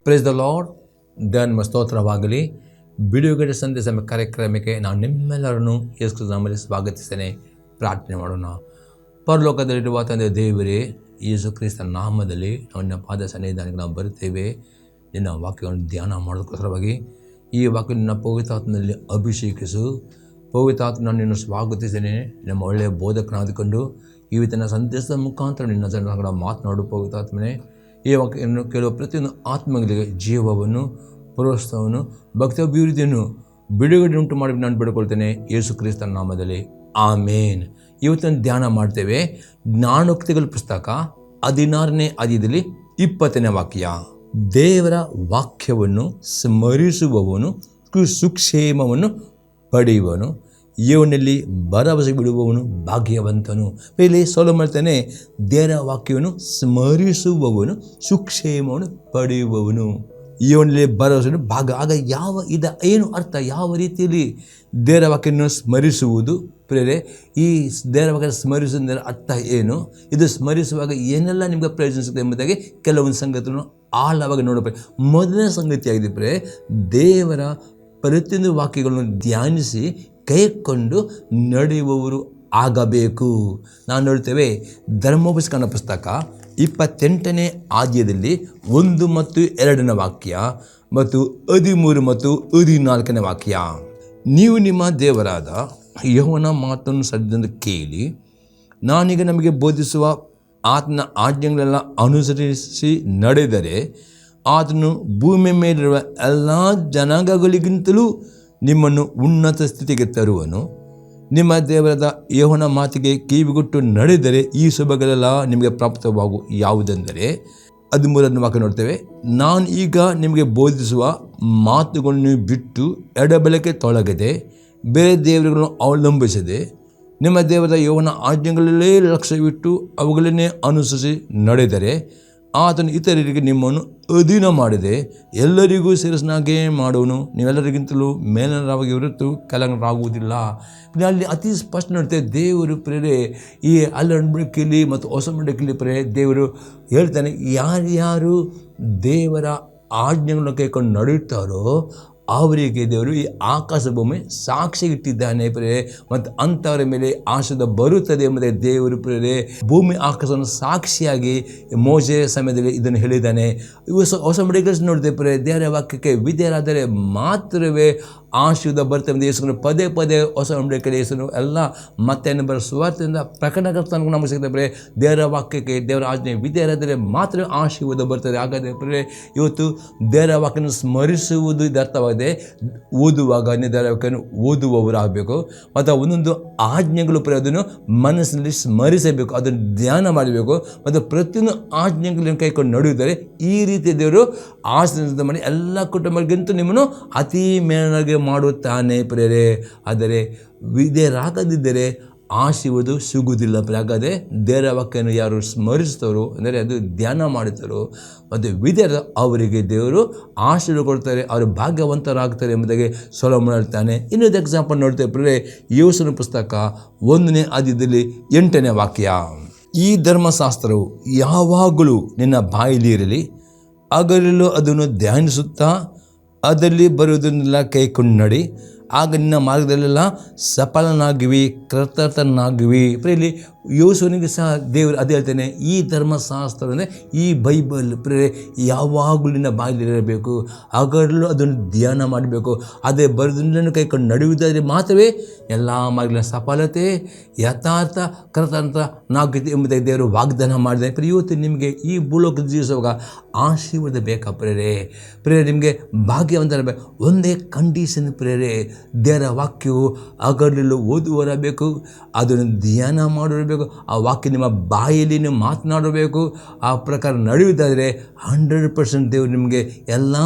Praise the lord. ದೇವರ ಸ್ತೋತ್ರವಾಗಲಿ. ಬಿಡುಗಡೆ ಸಂದೇಶ ಕಾರ್ಯಕ್ರಮಕ್ಕೆ ನಾನು ನಿಮ್ಮೆಲ್ಲರನ್ನು ಯೇಸು ನಾಮದಲ್ಲಿ ಸ್ವಾಗತಿಸ್ತೇನೆ. ಪ್ರಾರ್ಥನೆ ಮಾಡೋಣ. ಪರಲೋಕದಲ್ಲಿರುವ ತಂದೆ ದೇವರೇ, ಯೇಸು ಕ್ರಿಸ್ತನ ನಾಮದಲ್ಲಿ ನನ್ನ ಪಾದ ಸನ್ನಿಧಾನಕ್ಕೆ ನಾವು ಬರುತ್ತೇವೆ. ನಿನ್ನ ವಾಕ್ಯವನ್ನು ಧ್ಯಾನ ಮಾಡೋದಕ್ಕೋಸ್ಕರವಾಗಿ ಈ ವಾಕ್ಯ ನಿನ್ನ ಪವಿತ್ರಾತ್ಮನಲ್ಲಿ ಅಭಿಷೇಕಿಸು. ಪವಿತ್ರಾತ್ಮ ನಿನ್ನ ಸ್ವಾಗತಿಸ್ತೇನೆ. ನಮ್ಮ ಒಳ್ಳೆಯ ಬೋಧಕನಾದಿಕೊಂಡು ಈ ತನ್ನ ಸಂದೇಶದ ಮುಖಾಂತರ ನಿನ್ನ ಜನಗಳ ಮಾತನಾಡು. ಪವಿತ್ರಾತ್ಮನೇ, ಈ ವಾಕ್ಯವನ್ನು ಕೇಳುವ ಪ್ರತಿಯೊಂದು ಆತ್ಮಗಳಿಗೆ ಜೀವವನ್ನು, ಪ್ರೋತ್ಸಾಹವನ್ನು, ಭಕ್ತಾಭಿವೃದ್ಧಿಯನ್ನು, ಬಿಡುಗಡೆ ಉಂಟು ಮಾಡಿ ನಾನು ಬಿಡ್ಕೊಳ್ತೇನೆ ಯೇಸು ಕ್ರಿಸ್ತನ ನಾಮದಲ್ಲಿ. ಆಮೇನ್. ಇವತ್ತನ್ನು ಧ್ಯಾನ ಮಾಡ್ತೇವೆ. ಜ್ಞಾನೋಕ್ತಿಗಳ ಪುಸ್ತಕ 16ನೇ ಅಧ್ಯಾಯದಲ್ಲಿ 20ನೇ ವಾಕ್ಯ. ದೇವರ ವಾಕ್ಯವನ್ನು ಸ್ಮರಿಸುವವನು ಸುಕ್ಷೇಮವನ್ನು ಪಡೆಯುವನು, ಇವನಲ್ಲಿ ಭರವಸೆ ಬಿಡುವವನು ಭಾಗ್ಯವಂತನು. ಇಲ್ಲಿ ಸೊಲೊಮೋನ ಹೇಳ್ತಾನೆ, ದೇವರ ವಾಕ್ಯವನ್ನು ಸ್ಮರಿಸುವವನು ಸುಕ್ಷೇಮವನ್ನು ಪಡೆಯುವವನು, ಇವನಲ್ಲಿ ಭರವಸೆ ಭಾಗ್ಯ. ಆಗ ಏನು ಅರ್ಥ? ಯಾವ ರೀತಿಯಲ್ಲಿ ದೇವರ ವಾಕ್ಯವನ್ನು ಸ್ಮರಿಸುವುದು? ಪ್ರೇರೆ, ಈ ದೇವರ ವಾಕ್ಯ ಸ್ಮರಿಸುವುದರ ಅರ್ಥ ಏನು? ಇದು ಸ್ಮರಿಸುವಾಗ ಏನೆಲ್ಲ ನಿಮಗೆ ಪ್ರಯೋಜನ ಸಿಗುತ್ತೆ ಎಂಬುದಾಗಿ ಕೆಲವೊಂದು ಸಂಗತಿಗಳನ್ನು ಆಳವಾಗಿ ನೋಡಬೇಕು. ಮೊದಲನೇ ಸಂಗತಿಯಾಗಿದೆ ಪ್ರೇ, ದೇವರ ಪ್ರತಿಯೊಂದು ವಾಕ್ಯಗಳನ್ನು ಧ್ಯಾನಿಸಿ ಕೈಕೊಂಡು ನಡೆಯುವವರು ಆಗಬೇಕು. ನಾವು ನೋಡ್ತೇವೆ ಧರ್ಮೋಪದೇಶಕಾಂಡ ಪುಸ್ತಕ 28ನೇ ಅಧ್ಯಾಯದಲ್ಲಿ 1 ಮತ್ತು 2ನೇ ವಾಕ್ಯ ಮತ್ತು 13 ಮತ್ತು 14ನೇ ವಾಕ್ಯ. ನೀವು ನಿಮ್ಮ ದೇವರಾದ ಯೆಹೋವನ ಮಾತನ್ನು ಸದ್ಯದಿಂದ ಕೇಳಿ, ನಾನೀಗ ನಮಗೆ ಬೋಧಿಸುವ ಆತನ ಆಜ್ಞೆಗಳೆಲ್ಲ ಅನುಸರಿಸಿ ನಡೆದರೆ ಆತನು ಭೂಮಿಯ ಮೇಲಿರುವ ಎಲ್ಲ ಜನಾಂಗಗಳಿಗಿಂತಲೂ ನಿಮ್ಮನ್ನು ಉನ್ನತ ಸ್ಥಿತಿಗೆ ತರುವನು. ನಿಮ್ಮ ದೇವರಾದ ಯೆಹೋವನ ಮಾತಿಗೆ ಕಿವಿಗೊಟ್ಟು ನಡೆದರೆ ಈ ಶುಭಗಳೆಲ್ಲ ನಿಮಗೆ ಪ್ರಾಪ್ತವಾಗು. ಯಾವುದೆಂದರೆ 13ನೇ ವಾಕ್ಯ ನೋಡ್ತೇವೆ, ನಾನು ಈಗ ನಿಮಗೆ ಬೋಧಿಸುವ ಮಾತುಗಳನ್ನು ಬಿಟ್ಟು ಎಡಬಲಕ್ಕೆ ತೊಳಗದೆ ಬೇರೆ ದೇವರುಗಳನ್ನು ಅವಲಂಬಿಸದೆ ನಿಮ್ಮ ದೇವರಾದ ಯೆಹೋವನ ಆಜ್ಞೆಗಳಲ್ಲೇ ಲಕ್ಷ್ಯವಿಟ್ಟು ಅವುಗಳನ್ನೇ ಅನುಸರಿಸಿ ನಡೆದರೆ ಆತನು ಇತರರಿಗೆ ನಿಮ್ಮನ್ನು ಅಧೀನ ಮಾಡಿದೆ ಎಲ್ಲರಿಗೂ ಶಿರಸ್ನಾಗೆ ಮಾಡುವನು. ನೀವೆಲ್ಲರಿಗಿಂತಲೂ ಮೇಲನರಾಗಿ ಹೊರತು ಕೆಳಗರಾಗುವುದಿಲ್ಲ. ಅಲ್ಲಿ ಅತಿ ಸ್ಪಷ್ಟ ನೋಡ್ತೇವೆ ದೇವರು ಪ್ರೇರೆ ಈ ಹಳೆಯ ಮತ್ತು ಹೊಸ ಒಡಂಬಡಿಕೆಯಲ್ಲಿ ಪ್ರೇರೆ ದೇವರು ಹೇಳ್ತಾನೆ, ಯಾರ್ಯಾರು ದೇವರ ಆಜ್ಞೆಗಳನ್ನು ಕೈಕೊಂಡು ನಡೆಯುತ್ತಾರೋ ಅವರಿಗೆ ದೇವರು ಈ ಆಕಾಶ ಭೂಮಿ ಸಾಕ್ಷಿ ಇಟ್ಟಿದ್ದಾನೆ ಪ್ರೇರೆ, ಮತ್ತು ಅಂಥವರ ಮೇಲೆ ಆಶೀರ್ವಾದ ಬರುತ್ತದೆ ಎಂಬುದೇ ದೇವರು ಪ್ರೇರೆ ಭೂಮಿ ಆಕಾಶವನ್ನು ಸಾಕ್ಷಿಯಾಗಿ ಮೋಶೆ ಸಮಯದಲ್ಲಿ ಇದನ್ನು ಹೇಳಿದ್ದಾನೆ. ಹೊಸ ಒಡಂಬಡಿಕೆಯಲ್ಲಿ ನೋಡ್ತೇವೆ ಪ್ರೇರೆ, ದೇವರ ವಾಕ್ಯಕ್ಕೆ ವಿಧೇಯರಾದರೆ ಮಾತ್ರವೇ ಆಶೀರ್ವಾದ ಬರ್ತದೆ. ಯೇಸುವನ್ನು ಪದೇ ಪದೇ ಹೊಸ ಒಡಂಬಡಿಕೆಯಲ್ಲಿ ಯೇಸುವನ್ನು ಎಲ್ಲ ಮತ್ತೆ ಬರೋ ಸುವಾರ್ತೆಯಿಂದ ಪ್ರಕಟಕರ್ತನಿಗೂ ನಮಗೆ ಸಿಗ್ತದೆ ಪ್ರೇರೆ. ದೇವರ ವಾಕ್ಯಕ್ಕೆ ದೇವರ ಆಜ್ಞೆ ವಿಧೇಯರಾದರೆ ಮಾತ್ರ ಆಶೀರ್ವಾದ ಬರ್ತದೆ. ಹಾಗಾದರೆ ಪ್ರೇರೆ ಇವತ್ತು ದೇವರ ವಾಕ್ಯನ ಸ್ಮರಿಸುವುದು ಇದು ಅರ್ಥವಾಗಿದೆ. ಓದುವಾಗ ದೇವರ ವಾಕ್ಯವನ್ನು ಓದುವವರಾಗಬೇಕು, ಮತ್ತು ಒಂದೊಂದು ಆಜ್ಞೆಗಳು ಪ್ರೇರೆ ಅದನ್ನು ಮನಸ್ಸಿನಲ್ಲಿ ಸ್ಮರಿಸಬೇಕು, ಅದನ್ನು ಧ್ಯಾನ ಮಾಡಬೇಕು, ಮತ್ತು ಪ್ರತಿಯೊಂದು ಆಜ್ಞೆಗಳನ್ನು ಕೈಕೊಂಡು ನಡೆಯುತ್ತಾರೆ. ಈ ರೀತಿ ದೇವರು ಆಶೀರ್ವಾದ ಮಾಡಿ ಎಲ್ಲ ಕುಟುಂಬಗಳಿಗಿಂತ ನಿಮ್ಮನ್ನು ಅತಿ ಮೇಲಾಗಿ ಮಾಡುತ್ತಾನೆ ಪ್ರೇರೆ. ಆದರೆ ವಿಧೇಯರಾಗದಿದ್ದರೆ ಆಶೀರ್ವಾದ ಸಿಗುವುದಿಲ್ಲ. ಹಾಗಾದರೆ ದೇವರ ವಾಕ್ಯವನ್ನು ಯಾರು ಸ್ಮರಿಸ್ತಾರೋ, ಅಂದರೆ ಅದು ಧ್ಯಾನ ಮಾಡುತ್ತಾರೋ ಮತ್ತು ವಿಧೇಯರ ಅವರಿಗೆ ದೇವರು ಆಶೀರ್ವಾದ ಕೊಡ್ತಾರೆ, ಅವರು ಭಾಗ್ಯವಂತರಾಗ್ತಾರೆ ಎಂಬುದಾಗಿ ಸೊಲೊಮೋನ ಹೇಳ್ತಾನೆ. ಇನ್ನೊಂದು ಎಕ್ಸಾಂಪಲ್ ನೋಡ್ತೇವೆ ಪ್ರೇರೆ, ಯೋಸನ ಪುಸ್ತಕ 1ನೇ ಅಧ್ಯಾಯದಲ್ಲಿ 8ನೇ ವಾಕ್ಯ. ಈ ಧರ್ಮಶಾಸ್ತ್ರವು ಯಾವಾಗಲೂ ನಿನ್ನ ಬಾಯಲ್ಲಿ ಇರಲಿ, ಆಗಲೂ ಅದನ್ನು ಧ್ಯಾನಿಸುತ್ತಾ ಅದರಲ್ಲಿ ಬರುವುದನ್ನೆಲ್ಲ ಕೈಕೊಂಡು ನಡಿ, ಆಗ ನಿನ್ನ ಮಾರ್ಗದಲ್ಲೆಲ್ಲ ಸಫಲನಾಗಿವಿ, ಕೃತಾರ್ಥನಾಗಿವಿ. ಪ್ರೇಲಿ ಯೋಸನಿಗೆ ಸಹ ದೇವರು ಅದೇ ಹೇಳ್ತಾನೆ, ಈ ಧರ್ಮಶಾಸ್ತ್ರ ಅಂದರೆ ಈ ಬೈಬಲ್ ಪ್ರೇರೆ ಯಾವಾಗಲೂ ನಿನ್ನ ಬಾಯಿಲಿರಬೇಕು, ಆಗಲೂ ಅದನ್ನು ಧ್ಯಾನ ಮಾಡಬೇಕು, ಅದೇ ಬರೆದನ್ನು ಕೈಕೊಂಡು ನಡೆಯುವುದಾದರೆ ಮಾತ್ರವೇ ಎಲ್ಲ ಮಾರ್ಗಗಳ ಸಫಲತೆ, ಯಥಾರ್ಥ, ಕೃತಾರ್ಥ ನಾಗತಿ ಎಂಬುದಾಗಿ ದೇವರು ವಾಗ್ದಾನ ಮಾಡಿದೆ. ಇವತ್ತು ನಿಮಗೆ ಈ ಭೂಲೋಕದ ಜೀವಿಸುವಾಗ ಆಶೀರ್ವಾದ ಬೇಕಾ ಪ್ರೇರೆ? ನಿಮಗೆ ಭಾಗ್ಯವಂತರ ಬೇಕು. ಒಂದೇ ಕಂಡೀಷನ್ ಪ್ರೇರೆ, ದೇವರ ವಾಕ್ಯವು ಆಗಲೂ ಓದುವರಬೇಕು, ಅದನ್ನು ಧ್ಯಾನ ಮಾಡಿರಬೇಕು, ಆ ವಾಕ್ಯ ನಿಮ್ಮ ಬಾಯಲ್ಲಿ ನೀವು ಮಾತನಾಡಬೇಕು. ಆ ಪ್ರಕಾರ ನಡೆಯುವುದಾದರೆ 100% ದೇವರು ನಿಮಗೆ ಎಲ್ಲ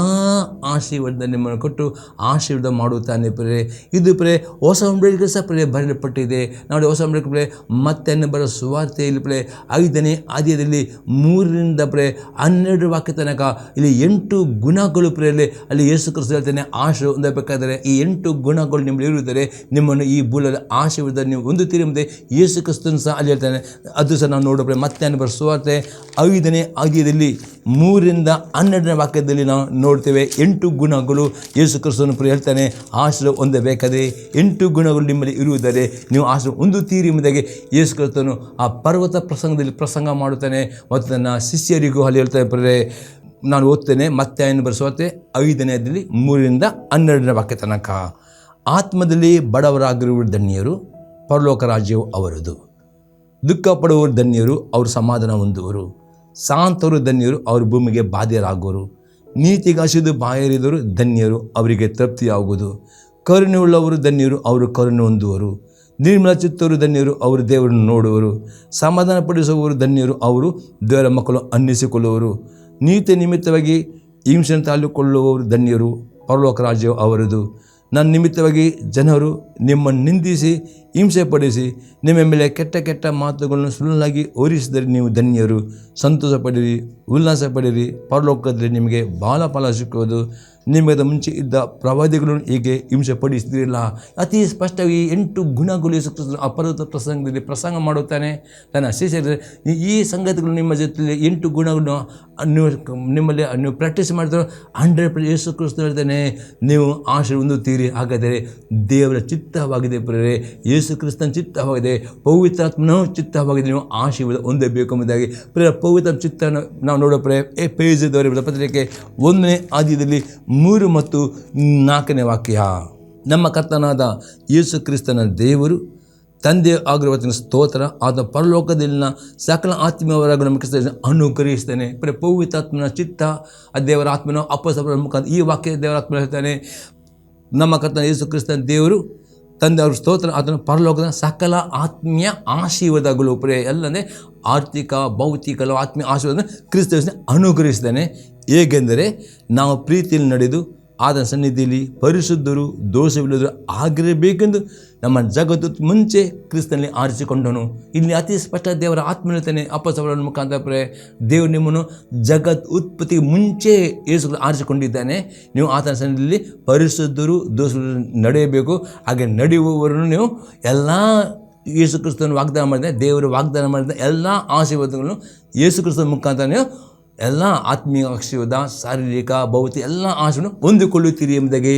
ಆಶೀರ್ವಾದ ನಿಮ್ಮನ್ನು ಕೊಟ್ಟು ಆಶೀರ್ವಾದ ಮಾಡುತ್ತಾನೆ ಪ್ರೇರೆ. ಇದು ಪ್ರೇರೆ ಹೊಸ ಒಡಂಬಡಿಕೆ ಸಹ ಪ್ರೇರೆ ಬರೆಯಲ್ಪಟ್ಟಿದೆ. ನೋಡಿ, ಹೊಸ ಒಡಂಬಡಿಕೆ ಪ್ರೇರೆ ಮತ್ತೆ ಬರೋ ಸುವಾರ್ತೆಯಲ್ಲಿ ಪ್ರೇರೆ 5ನೇ ಅಧ್ಯಾಯದಲ್ಲಿ 3ರಿಂದ ಪ್ರೇರೆ 12 ವಾಕ್ಯ ತನಕ ಇಲ್ಲಿ 8 ಗುಣಗಳು ಪ್ರೇರೆ ಅಲ್ಲಿ ಯೇಸು ಕ್ರಿಸ್ತ ಹೇಳ್ತಾನೆ ಆಶೀರ್ವಾದ ಹೊಂದಬೇಕಾದರೆ ಈ 8 ಗುಣಗಳು ನಿಮ್ಮಲ್ಲಿ ಇರುವುದರೆ ನಿಮ್ಮನ್ನು ಈ ಭೂಲದ ಆಶೀರ್ವಾದ ನೀವು ಹೊಂದುತ್ತೀರಿ ಎಂಬುದೇ ಯೇಸು ಕ್ರಿಸ್ತನು ಸಹ ಅಲ್ಲಿ ಹೇಳ್ತಾನೆ. ಅದು ಸಹ ನಾವು ನೋಡೋಣ. ಮತ್ತಾಯನ ಬರೆದ ಸುವಾರ್ತೆ 5ನೇ ಅಧ್ಯಾಯದಲ್ಲಿ 3-12 ವಾಕ್ಯದಲ್ಲಿ ನಾವು ನೋಡ್ತೇವೆ. 8 ಗುಣಗಳು ಯೇಸು ಕ್ರಿಸ್ತನು ಹೇಳ್ತಾನೆ, ಆಶೀರ್ವಾದ ಹೊಂದಬೇಕಾದರೆ 8 ಗುಣಗಳು ನಿಮ್ಮಲ್ಲಿ ಇರುವುದರೆ ನೀವು ಆಶೀರ್ವಾದ ಹೊಂದುತ್ತೀರಿ ಎಂಬುದಾಗಿ ಯೇಸು ಕ್ರಿಸ್ತನು ಆ ಪರ್ವತ ಪ್ರಸಂಗದಲ್ಲಿ ಪ್ರಸಂಗ ಮಾಡುತ್ತಾನೆ. ಮತ್ತು ನನ್ನ ಶಿಷ್ಯರಿಗೂ ಅಲ್ಲಿ ಹೇಳ್ತಾನೆ. ನಾನು ಓದ್ತೇನೆ. ಮತ್ತಾಯನ ಬರೆದ ಸುವಾರ್ತೆ 5ನೇ ಅಧ್ಯಾಯದಲ್ಲಿ 3-12 ವಾಕ್ಯ ತನಕ. ಆತ್ಮದಲ್ಲಿ ಬಡವರಾಗಿರುವರು ಧನ್ಯರು, ಪರಲೋಕ ರಾಜ್ಯವು ಅವರದು. ದುಃಖ ಪಡುವವರು ಧನ್ಯರು, ಅವರು ಸಮಾಧಾನ ಹೊಂದುವರು. ಶಾಂತರು ಧನ್ಯರು, ಅವರು ಭೂಮಿಗೆ ಬಾಧ್ಯರಾಗುವರು. ನೀತಿಗೆ ಹಸಿದು ಬಾಯರಿದವರು ಧನ್ಯರು, ಅವರಿಗೆ ತೃಪ್ತಿಯಾಗುವುದು. ಕರುಣೆ ಉಳ್ಳವರು ಧನ್ಯರು, ಅವರು ಕರುಣೆ ಹೊಂದುವರು. ನಿರ್ಮಲ ಚಿತ್ತವರು ಧನ್ಯರು, ಅವರು ದೇವರನ್ನು ನೋಡುವರು. ಸಮಾಧಾನ ಪಡಿಸುವವರು ಧನ್ಯರು, ಅವರು ದೇವರ ಮಕ್ಕಳು ಅನ್ನಿಸಿಕೊಳ್ಳುವರು. ನೀತಿ ನಿಮಿತ್ತವಾಗಿ ಹಿಂಸೆಯನ್ನು ತಾಳಿಕೊಳ್ಳುವವರು ಧನ್ಯರು, ಪರಲೋಕ ರಾಜ್ಯವು ಅವರದು. ನನ್ನ ನಿಮಿತ್ತವಾಗಿ ಜನರು ನಿಮ್ಮನ್ನು ನಿಂದಿಸಿ ಹಿಂಸೆ ಪಡಿಸಿ ನಿಮ್ಮ ಮೇಲೆ ಕೆಟ್ಟ ಕೆಟ್ಟ ಮಾತುಗಳನ್ನು ಸುಳ್ಳಾಗಿ ಹೊರಿಸಿದರೆ ನೀವು ಧನ್ಯರು. ಸಂತೋಷ ಪಡಿರಿ, ಉಲ್ಲಾಸ ಪಡಿರಿ, ಪರಲೋಕದಲ್ಲಿ ನಿಮಗೆ ಬಹಳ ಫಲ ಸಿಕ್ಕುವುದು. ನಿಮಗೆ ಮುಂಚೆ ಇದ್ದ ಪ್ರವಾದಿಗಳನ್ನು ಹೀಗೆ ಹಿಂಸೆ ಪಡಿಸಿದಿರಲ್ಲ. ಅತಿ ಸ್ಪಷ್ಟವಾಗಿ 8 ಗುಣಗಳು ಯೇಸು ಕ್ರಿಸ್ತನು ಆ ಪರ್ವತ ಪ್ರಸಂಗದಲ್ಲಿ ಪ್ರಸಂಗ ಮಾಡುತ್ತಾನೆ. ತನ್ನ ಶಿಷ್ಯರು ಈ ಸಂಗತಿಗಳು ನಿಮ್ಮ ಜೊತೆಯಲ್ಲಿ 8 ಗುಣಗಳನ್ನು ನಿಮ್ಮಲ್ಲಿ ನೀವು ಪ್ರಾಕ್ಟೀಸ್ ಮಾಡಿದ್ರು 100% ಯೇಸು ಕ್ರಿಸ್ತನು ಹೇಳ್ತಾನೆ, ನೀವು ಆಶೀರ್ವಾದ ಹೊಂದುತ್ತೀರಿ. ಹಾಗಾದರೆ ದೇವರ ಚಿತ್ತವಾಗಿದೆ ಪ್ರಿಯರೇ, ಯೇಸು ಕ್ರಿಸ್ತನ ಚಿತ್ತವಾಗಿದೆ, ಪವಿತ್ರಾತ್ಮನ ಚಿತ್ತವಾಗಿದೆ. ನೀವು ಆಶೀರ್ವಾದ ಹೊಂದಬೇಕು ಎಂಬುದಾಗಿ ಪ್ರಿಯ ಪವಿತ್ರ ಚಿತ್ತ ನಾವು ನೋಡೋ ಪೇಜದವರ ಪತ್ರಿಕೆ 1ನೇ ಅಧ್ಯಾಯದಲ್ಲಿ 3 ಮತ್ತು 4ನೇ ವಾಕ್ಯ. ನಮ್ಮ ಕರ್ತನಾದ ಯೇಸು ಕ್ರಿಸ್ತನ ದೇವರು ತಂದೆ ಆಗಿರುವತ್ತಿನ ಸ್ತೋತ್ರ. ಆದ ಪರಲೋಕದಲ್ಲಿನ ಸಕಲ ಆತ್ಮೀಯವರಾಗ ನಮ್ಮ ಕ್ರಿಸ್ತನ ಅನುಗ್ರಹಿಸ್ತಾನೆ. ಪವಿತ್ರಾತ್ಮನ ಚಿತ್ತ, ಆ ದೇವರ ಆತ್ಮನ ಅಪೊಸ್ತಲರ ಮುಖಾಂತರ ಈ ವಾಕ್ಯ ದೇವರ ಆತ್ಮ ಹೇಳ್ತಾನೆ. ನಮ್ಮ ಕರ್ತನ ಯೇಸು ಕ್ರಿಸ್ತನ ದೇವರು ತಂದೆ ಅವ್ರ ಸ್ತೋತ್ರ, ಅದನ್ನು ಪರಲೋಕದ ಸಕಲ ಆತ್ಮೀಯ ಆಶೀರ್ವಾದಗಳು ಎಲ್ಲನೇ ಆರ್ಥಿಕ ಭೌತಿಕ ಆತ್ಮೀಯ ಆಶೀರ್ವಾದ ಕ್ರಿಸ್ತನ ಅನುಗ್ರಹಿಸಿದ್ದಾನೆ. ಹೇಗೆಂದರೆ ನಾವು ಪ್ರೀತಿಯಲ್ಲಿ ನಡೆದು ಆದ ಸನ್ನಿಧಿಯಲ್ಲಿ ಪರಿಶುದ್ಧರು ದೋಷವಿಲ್ಲದರು ಆಗಿರಬೇಕೆಂದು ನಮ್ಮ ಜಗತ್ತು ಮುಂಚೆ ಕ್ರಿಸ್ತನಲ್ಲಿ ಆರಿಸಿಕೊಂಡನು. ಇಲ್ಲಿ ಅತಿ ಸ್ಪಷ್ಟ ದೇವರ ಆತ್ಮ ಹೇಳ್ತಾನೆ ಅಪೊಸ್ತಲರ ಮುಖಾಂತರ, ದೇವರು ನಿಮ್ಮನ್ನು ಜಗತ್ ಉತ್ಪತ್ತಿಗೆ ಮುಂಚೆ ಯೇಸು ಆರಿಸಿಕೊಂಡಿದ್ದಾನೆ. ನೀವು ಆತನ ಸನ್ನಿಧಿಯಲ್ಲಿ ಪರಿಶುದ್ಧರು ದೋಷವಿಲ್ಲದರು ನಡೆಯಬೇಕು. ಹಾಗೆ ನಡೆಯುವವರನ್ನು ನೀವು ಎಲ್ಲ ಯೇಸು ಕ್ರಿಸ್ತನ ವಾಗ್ದಾನ ಮಾಡಿದ, ದೇವರು ವಾಗ್ದಾನ ಮಾಡಿದ ಎಲ್ಲ ಆಶೀರ್ವಾದಗಳನ್ನು ಯೇಸು ಕ್ರಿಸ್ತನ ಮುಖಾಂತರ ನೀವು ಎಲ್ಲ ಆತ್ಮೀಯ ಆಶೀರ್ವಾದ, ಶಾರೀರಿಕ ಭೌತಿಕ ಎಲ್ಲ ಆಶೀರ್ವಾದ ಹೊಂದಿಕೊಳ್ಳುತ್ತೀರಿ ಎಂಬುದಾಗಿ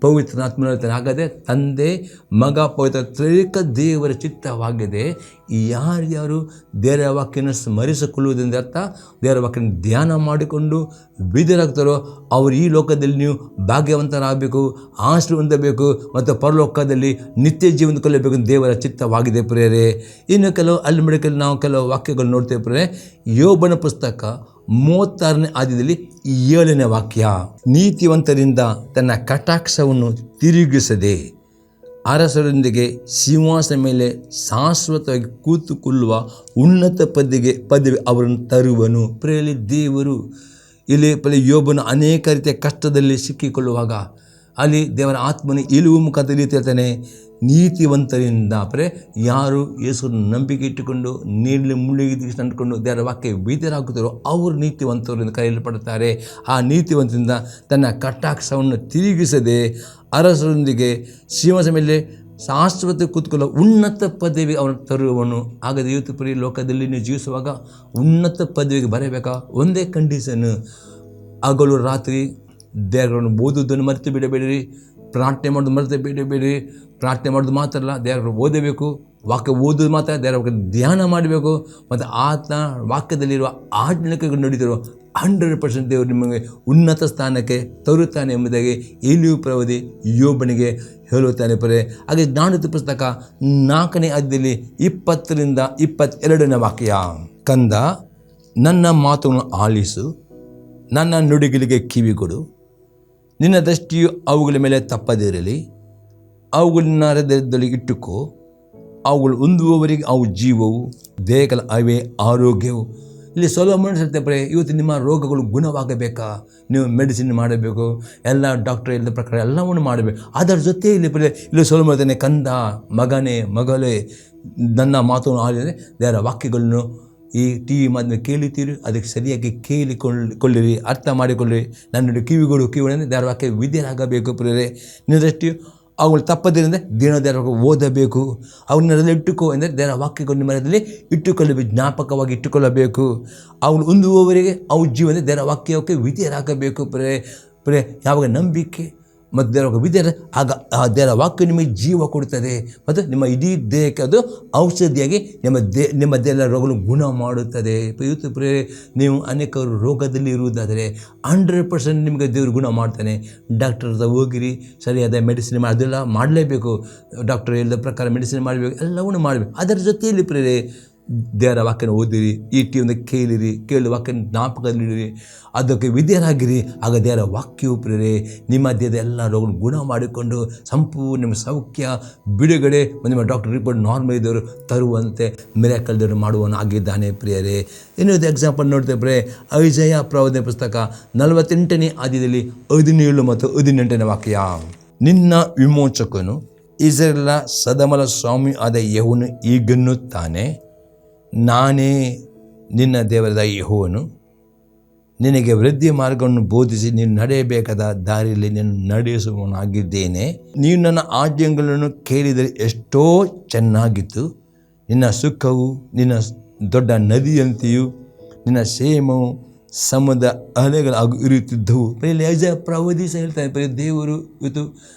ಪವಿತ್ರಾತ್ಮ ಹೇಳ್ತಾನೆ. ಹಾಗಾದರೆ ತಂದೆ ಮಗ ಪವಿತ್ರ ತ್ರಿಕ ದೇವರ ಚಿತ್ತವಾಗಿದೆ. ಯಾರ್ಯಾರು ದೇವರ ವಾಕ್ಯನ ಸ್ಮರಿಸಿಕೊಳ್ಳುವುದರಿಂದ ಅರ್ಥ, ದೇವರ ವಾಕ್ಯನ ಧ್ಯಾನ ಮಾಡಿಕೊಂಡು ಬಿದ್ದರಾಗ್ತಾರೋ ಅವರು ಈ ಲೋಕದಲ್ಲಿ ನೀವು ಭಾಗ್ಯವಂತರಾಗಬೇಕು, ಆಶೀರ್ವಾದ ಹೊಂದಬೇಕು ಮತ್ತು ಪರಲೋಕದಲ್ಲಿ ನಿತ್ಯ ಜೀವನ ಕೊಲ್ಲಬೇಕು ದೇವರ ಚಿತ್ತವಾಗಿದೆ ಪ್ರಿಯರೇ. ಇನ್ನು ಕೆಲವು ಅಲ್ಲಿ ಮಡಿಕಲ್ಲಿ ನಾವು ಕೆಲವು ವಾಕ್ಯಗಳು ನೋಡ್ತೇವೆ ಪ್ರಿಯರೇ. ಯೋಬನ ಪುಸ್ತಕ 36ನೇ ಅಧ್ಯಾಯದಲ್ಲಿ 7ನೇ ವಾಕ್ಯ. ನೀತಿವಂತರಿಂದ ತನ್ನ ಕಟಾಕ್ಷವನ್ನು ತಿರುಗಿಸದೆ ಅರಸರೊಂದಿಗೆ ಸಿಂಹಾಸನ ಮೇಲೆ ಶಾಶ್ವತವಾಗಿ ಕೂತುಕೊಳ್ಳುವ ಉನ್ನತ ಪದವಿ ಅವರನ್ನು ತರುವನು. ಪ್ರಿಯರಲ್ಲಿ ದೇವರು ಇಲ್ಲಿ ಯೋಬನು ಅನೇಕ ರೀತಿಯ ಕಷ್ಟದಲ್ಲಿ ಸಿಕ್ಕಿಕೊಳ್ಳುವಾಗ ಅಲ್ಲಿ ದೇವರ ಆತ್ಮನ ಇಳುವು ಮುಖಾಂತರ ಹೇಳ್ತಾನೆ, ನೀತಿವಂತರಿಂದ ಯಾರು ಯೇಸುವನ್ನು ನಂಬಿಕೆ ಇಟ್ಟುಕೊಂಡು ನೀರಲ್ಲಿ ಮುಳುಗಿ ಅಂದ್ಕೊಂಡು ದೇವರ ವಾಕ್ಯ ಬೀದರಾಗುತ್ತಾರೋ ಅವರು ನೀತಿವಂತರಿಂದ ಕರೆಯಲ್ಪಡುತ್ತಾರೆ. ಆ ನೀತಿವಂತರಿಂದ ತನ್ನ ಕಟಾಕ್ಷವನ್ನು ತಿರುಗಿಸದೆ ಅರಸರೊಂದಿಗೆ ಸಿಂಹಾಸನ ಮೇಲೆ ಶಾಶ್ವತ ಕೂತ್ಕೊಳ್ಳೋ ಉನ್ನತ ಪದವಿ ಅವನು ತರುವವನು. ಹಾಗಾದರೆ ಇವತ್ತು ಲೋಕದಲ್ಲಿ ನೀವು ಜೀವಿಸುವಾಗ ಉನ್ನತ ಪದವಿಗೆ ಬರಬೇಕಾ? ಒಂದೇ ಕಂಡೀಷನ್, ಹಗಲು ರಾತ್ರಿ ದೇವರನ್ನು ಓದುವುದನ್ನು ಮರೆತು ಬಿಡಬೇಡಿರಿ, ಪ್ರಾರ್ಥನೆ ಮಾಡೋದು ಮರೆತು ಬಿಡಬೇಡಿ. ಪ್ರಾರ್ಥನೆ ಮಾಡೋದು ಮಾತ್ರ ಅಲ್ಲ, ದೇವರ ಓದಬೇಕು, ವಾಕ್ಯ ಓದೋದು ಮಾತ್ರ, ದೇವರ ವಾಕ್ಯ ಧ್ಯಾನ ಮಾಡಬೇಕು ಮತ್ತು ಆತನ ವಾಕ್ಯದಲ್ಲಿರುವ ಆಜ್ಞೆಗಳು ನಡೀತಿರೋ 100% ದೇವರು ನಿಮಗೆ ಉನ್ನತ ಸ್ಥಾನಕ್ಕೆ ತರುತ್ತಾನೆ ಎಂಬುದಾಗಿ ಎಲಿಯು ಪ್ರವಾದಿ ಯೋಬನಿಗೆ ಹೇಳುತ್ತಾನೆ ಹಾಗೆ ಜ್ಞಾನೋಕ್ತಿ ಪುಸ್ತಕ 4ನೇ ಅಧ್ಯಾಯದಲ್ಲಿ 20ರಿಂದ 22ನೇ ವಾಕ್ಯ. ಕಂದ, ನನ್ನ ಮಾತುಗಳನ್ನು ಆಲಿಸು, ನನ್ನ ನುಡಿಗಳಿಗೆ ಕಿವಿಗೊಡು. ನಿನ್ನ ದೃಷ್ಟಿಯು ಅವುಗಳ ಮೇಲೆ ತಪ್ಪದಿರಲಿ, ಅವುಗಳನ್ನ ಹೃದಯದಲ್ಲಿ ಇಟ್ಟುಕೋ. ಅವುಗಳು ಹೊಂದುವವರಿಗೆ ಅವು ಜೀವವು, ದೇಹಗಳ ಅವೇ ಆರೋಗ್ಯವು. ಇಲ್ಲಿ ಸೊಲೊಮೋನ ಹೇಳ್ತಾರೆ, ಇವತ್ತು ನಿಮ್ಮ ರೋಗಗಳು ಗುಣವಾಗಬೇಕಾ? ನೀವು ಮೆಡಿಸಿನ್ ಮಾಡಬೇಕು, ಎಲ್ಲ ಡಾಕ್ಟರ್ ಹೇಳಿದ ಪ್ರಕಾರ ಎಲ್ಲವನ್ನು ಮಾಡಬೇಕು. ಅದರ ಜೊತೆ ಇಲ್ಲಿ ಸೊಲೊಮೋನ ಹೇಳ್ತಾನೆ, ಕಂದ, ಮಗನೇ, ಮಗಳೇ, ನನ್ನ ಮಾತನ್ನು ಆಲಿಸಿದರೆ ದೇವರ ವಾಕ್ಯಗಳನ್ನು ಈ TV ಮಾಧ್ಯಮ ಕೇಳುತ್ತೀರಿ, ಅದಕ್ಕೆ ಸರಿಯಾಗಿ ಕೇಳಿಕೊಳ್ಳಿರಿ, ಅರ್ಥ ಮಾಡಿಕೊಳ್ಳಿರಿ. ನನ್ನ ಕಿವಿಗಳು ಅಂದರೆ ದೇವರ ವಾಕ್ಯ ವಿದ್ಯೆಯಾಗಬೇಕು ಪ್ರಿಯರೇ. ನಿನ್ನ ದೃಷ್ಟಿಯು ಅವುಗಳು ತಪ್ಪದಿರಂದರೆ ದೇವರ ಓದಬೇಕು, ಅವನ್ನೆಲ್ಲ ಇಟ್ಟುಕೋ ಅಂದರೆ ದೇವರ ವಾಕ್ಯಗಳು ನಿಮ್ಮ ಮನದಲ್ಲಿ ಇಟ್ಟುಕೊಳ್ಳಬೇಕು, ಜ್ಞಾಪಕವಾಗಿ ಇಟ್ಟುಕೊಳ್ಳಬೇಕು. ಅವುಗಳು ಹೊಂದುವವರೆಗೆ ಅವು ಜೀವನ ದೇವರ ವಾಕ್ಯಕ್ಕೆ ವಿಧೇಯರಾಗಬೇಕು. ಪ್ರೇ ಯಾವಾಗ ನಂಬಿಕೆ ಮತ್ತು ದೇವರ ವಿಧೇಯರ ಆಗ ಆ ದೇವರ ವಾಕ್ಯ ನಿಮಗೆ ಜೀವ ಕೊಡುತ್ತದೆ ಮತ್ತು ನಿಮ್ಮ ಇಡೀ ದೇಹಕ್ಕೆ ಅದು ಔಷಧಿಯಾಗಿ ನಿಮ್ಮ ದೇಹದ ರೋಗಗಳು ಗುಣ ಮಾಡುತ್ತದೆ. ಇವತ್ತು ನೀವು ಅನೇಕರು ರೋಗದಲ್ಲಿ ಇರುವುದಾದರೆ 100% ನಿಮಗೆ ದೇವರು ಗುಣ ಮಾಡ್ತಾನೆ. ಡಾಕ್ಟರ್ ಹತ್ರ ಹೋಗಿರಿ, ಸರಿಯಾದ ಮೆಡಿಸಿನ್ ಅದೆಲ್ಲ ಮಾಡಲೇಬೇಕು. ಡಾಕ್ಟರ್ ಹೇಳಿದ ಪ್ರಕಾರ ಮೆಡಿಸಿನ್ ಮಾಡಬೇಕು, ಎಲ್ಲವನ್ನೂ ಮಾಡಬೇಕು. ಅದರ ಜೊತೆಯಲ್ಲಿ ದೇವರ ವಾಕ್ಯನ ಓದಿರಿ, ಈ ಟಿವಿಯಿಂದ ಕೇಳಿ ವಾಕ್ಯನ ಜ್ಞಾಪಕದಲ್ಲಿಡಿರಿ, ಅದಕ್ಕೆ ವಿಧೇಯರಾಗಿರಿ. ಆಗ ದೇವರ ವಾಕ್ಯವು ನಿಮ್ಮ ದೇಹದ ಎಲ್ಲ ರೋಗಗಳು ಗುಣ ಮಾಡಿಕೊಂಡು ಸಂಪೂರ್ಣ ನಿಮ್ಮ ಸೌಖ್ಯ, ಬಿಡುಗಡೆ, ನಿಮ್ಮ ಡಾಕ್ಟರ್ ರಿಪೋರ್ಟ್ ನಾರ್ಮಲ್ ಇದ್ದವರು ತರುವಂತೆ ಮಿರಾಕಲ್ ದೇವರು ಮಾಡುವನಾಗಿದ್ದಾನೆ. ಪ್ರಿಯರೇ, ಇನ್ನೊಂದು ಎಕ್ಸಾಂಪಲ್ ನೋಡ್ತೇವೆ. ಐಜಯ ಪ್ರವಾದನೆ ಪುಸ್ತಕ 48ನೇ ಅಧ್ಯಾಯದಲ್ಲಿ 17 ಮತ್ತು 18ನೇ ವಾಕ್ಯ. ನಿನ್ನ ವಿಮೋಚಕನು ಇಸ್ರಾಯೇಲರ ಸದಮಲ ಸ್ವಾಮಿ ಆದ ಯೆಹೋವನು ಹೀಗೆನ್ನುತ್ತಾನೆ, ನಾನೇ ನಿನ್ನ ದೇವರಾದ ಯೆಹೋವನು, ನಿನಗೆ ವೃದ್ಧಿ ಮಾರ್ಗವನ್ನು ಬೋಧಿಸಿ ನೀನು ನಡೆಯಬೇಕಾದ ದಾರಿಯಲ್ಲಿ ನೀನು ನಡೆಸುವವನಾಗಿದ್ದೇನೆ. ನೀನು ನನ್ನ ಆಜ್ಞೆಗಳನ್ನು ಕೇಳಿದರೆ ಎಷ್ಟೋ ಚೆನ್ನಾಗಿತ್ತು. ನಿನ್ನ ಸುಖವು ನಿನ್ನ ದೊಡ್ಡ ನದಿಯಂತೆಯೂ ನಿನ್ನ ಕ್ಷೇಮವು ಸಮುದ್ರ ಅಲೆಗಳಾಗಿ ಇರುತ್ತಿದ್ದವು. ಪ್ರವಾದಿ ಹೇಳ್ತಾನೆ, ದೇವರು ಇವತ್ತು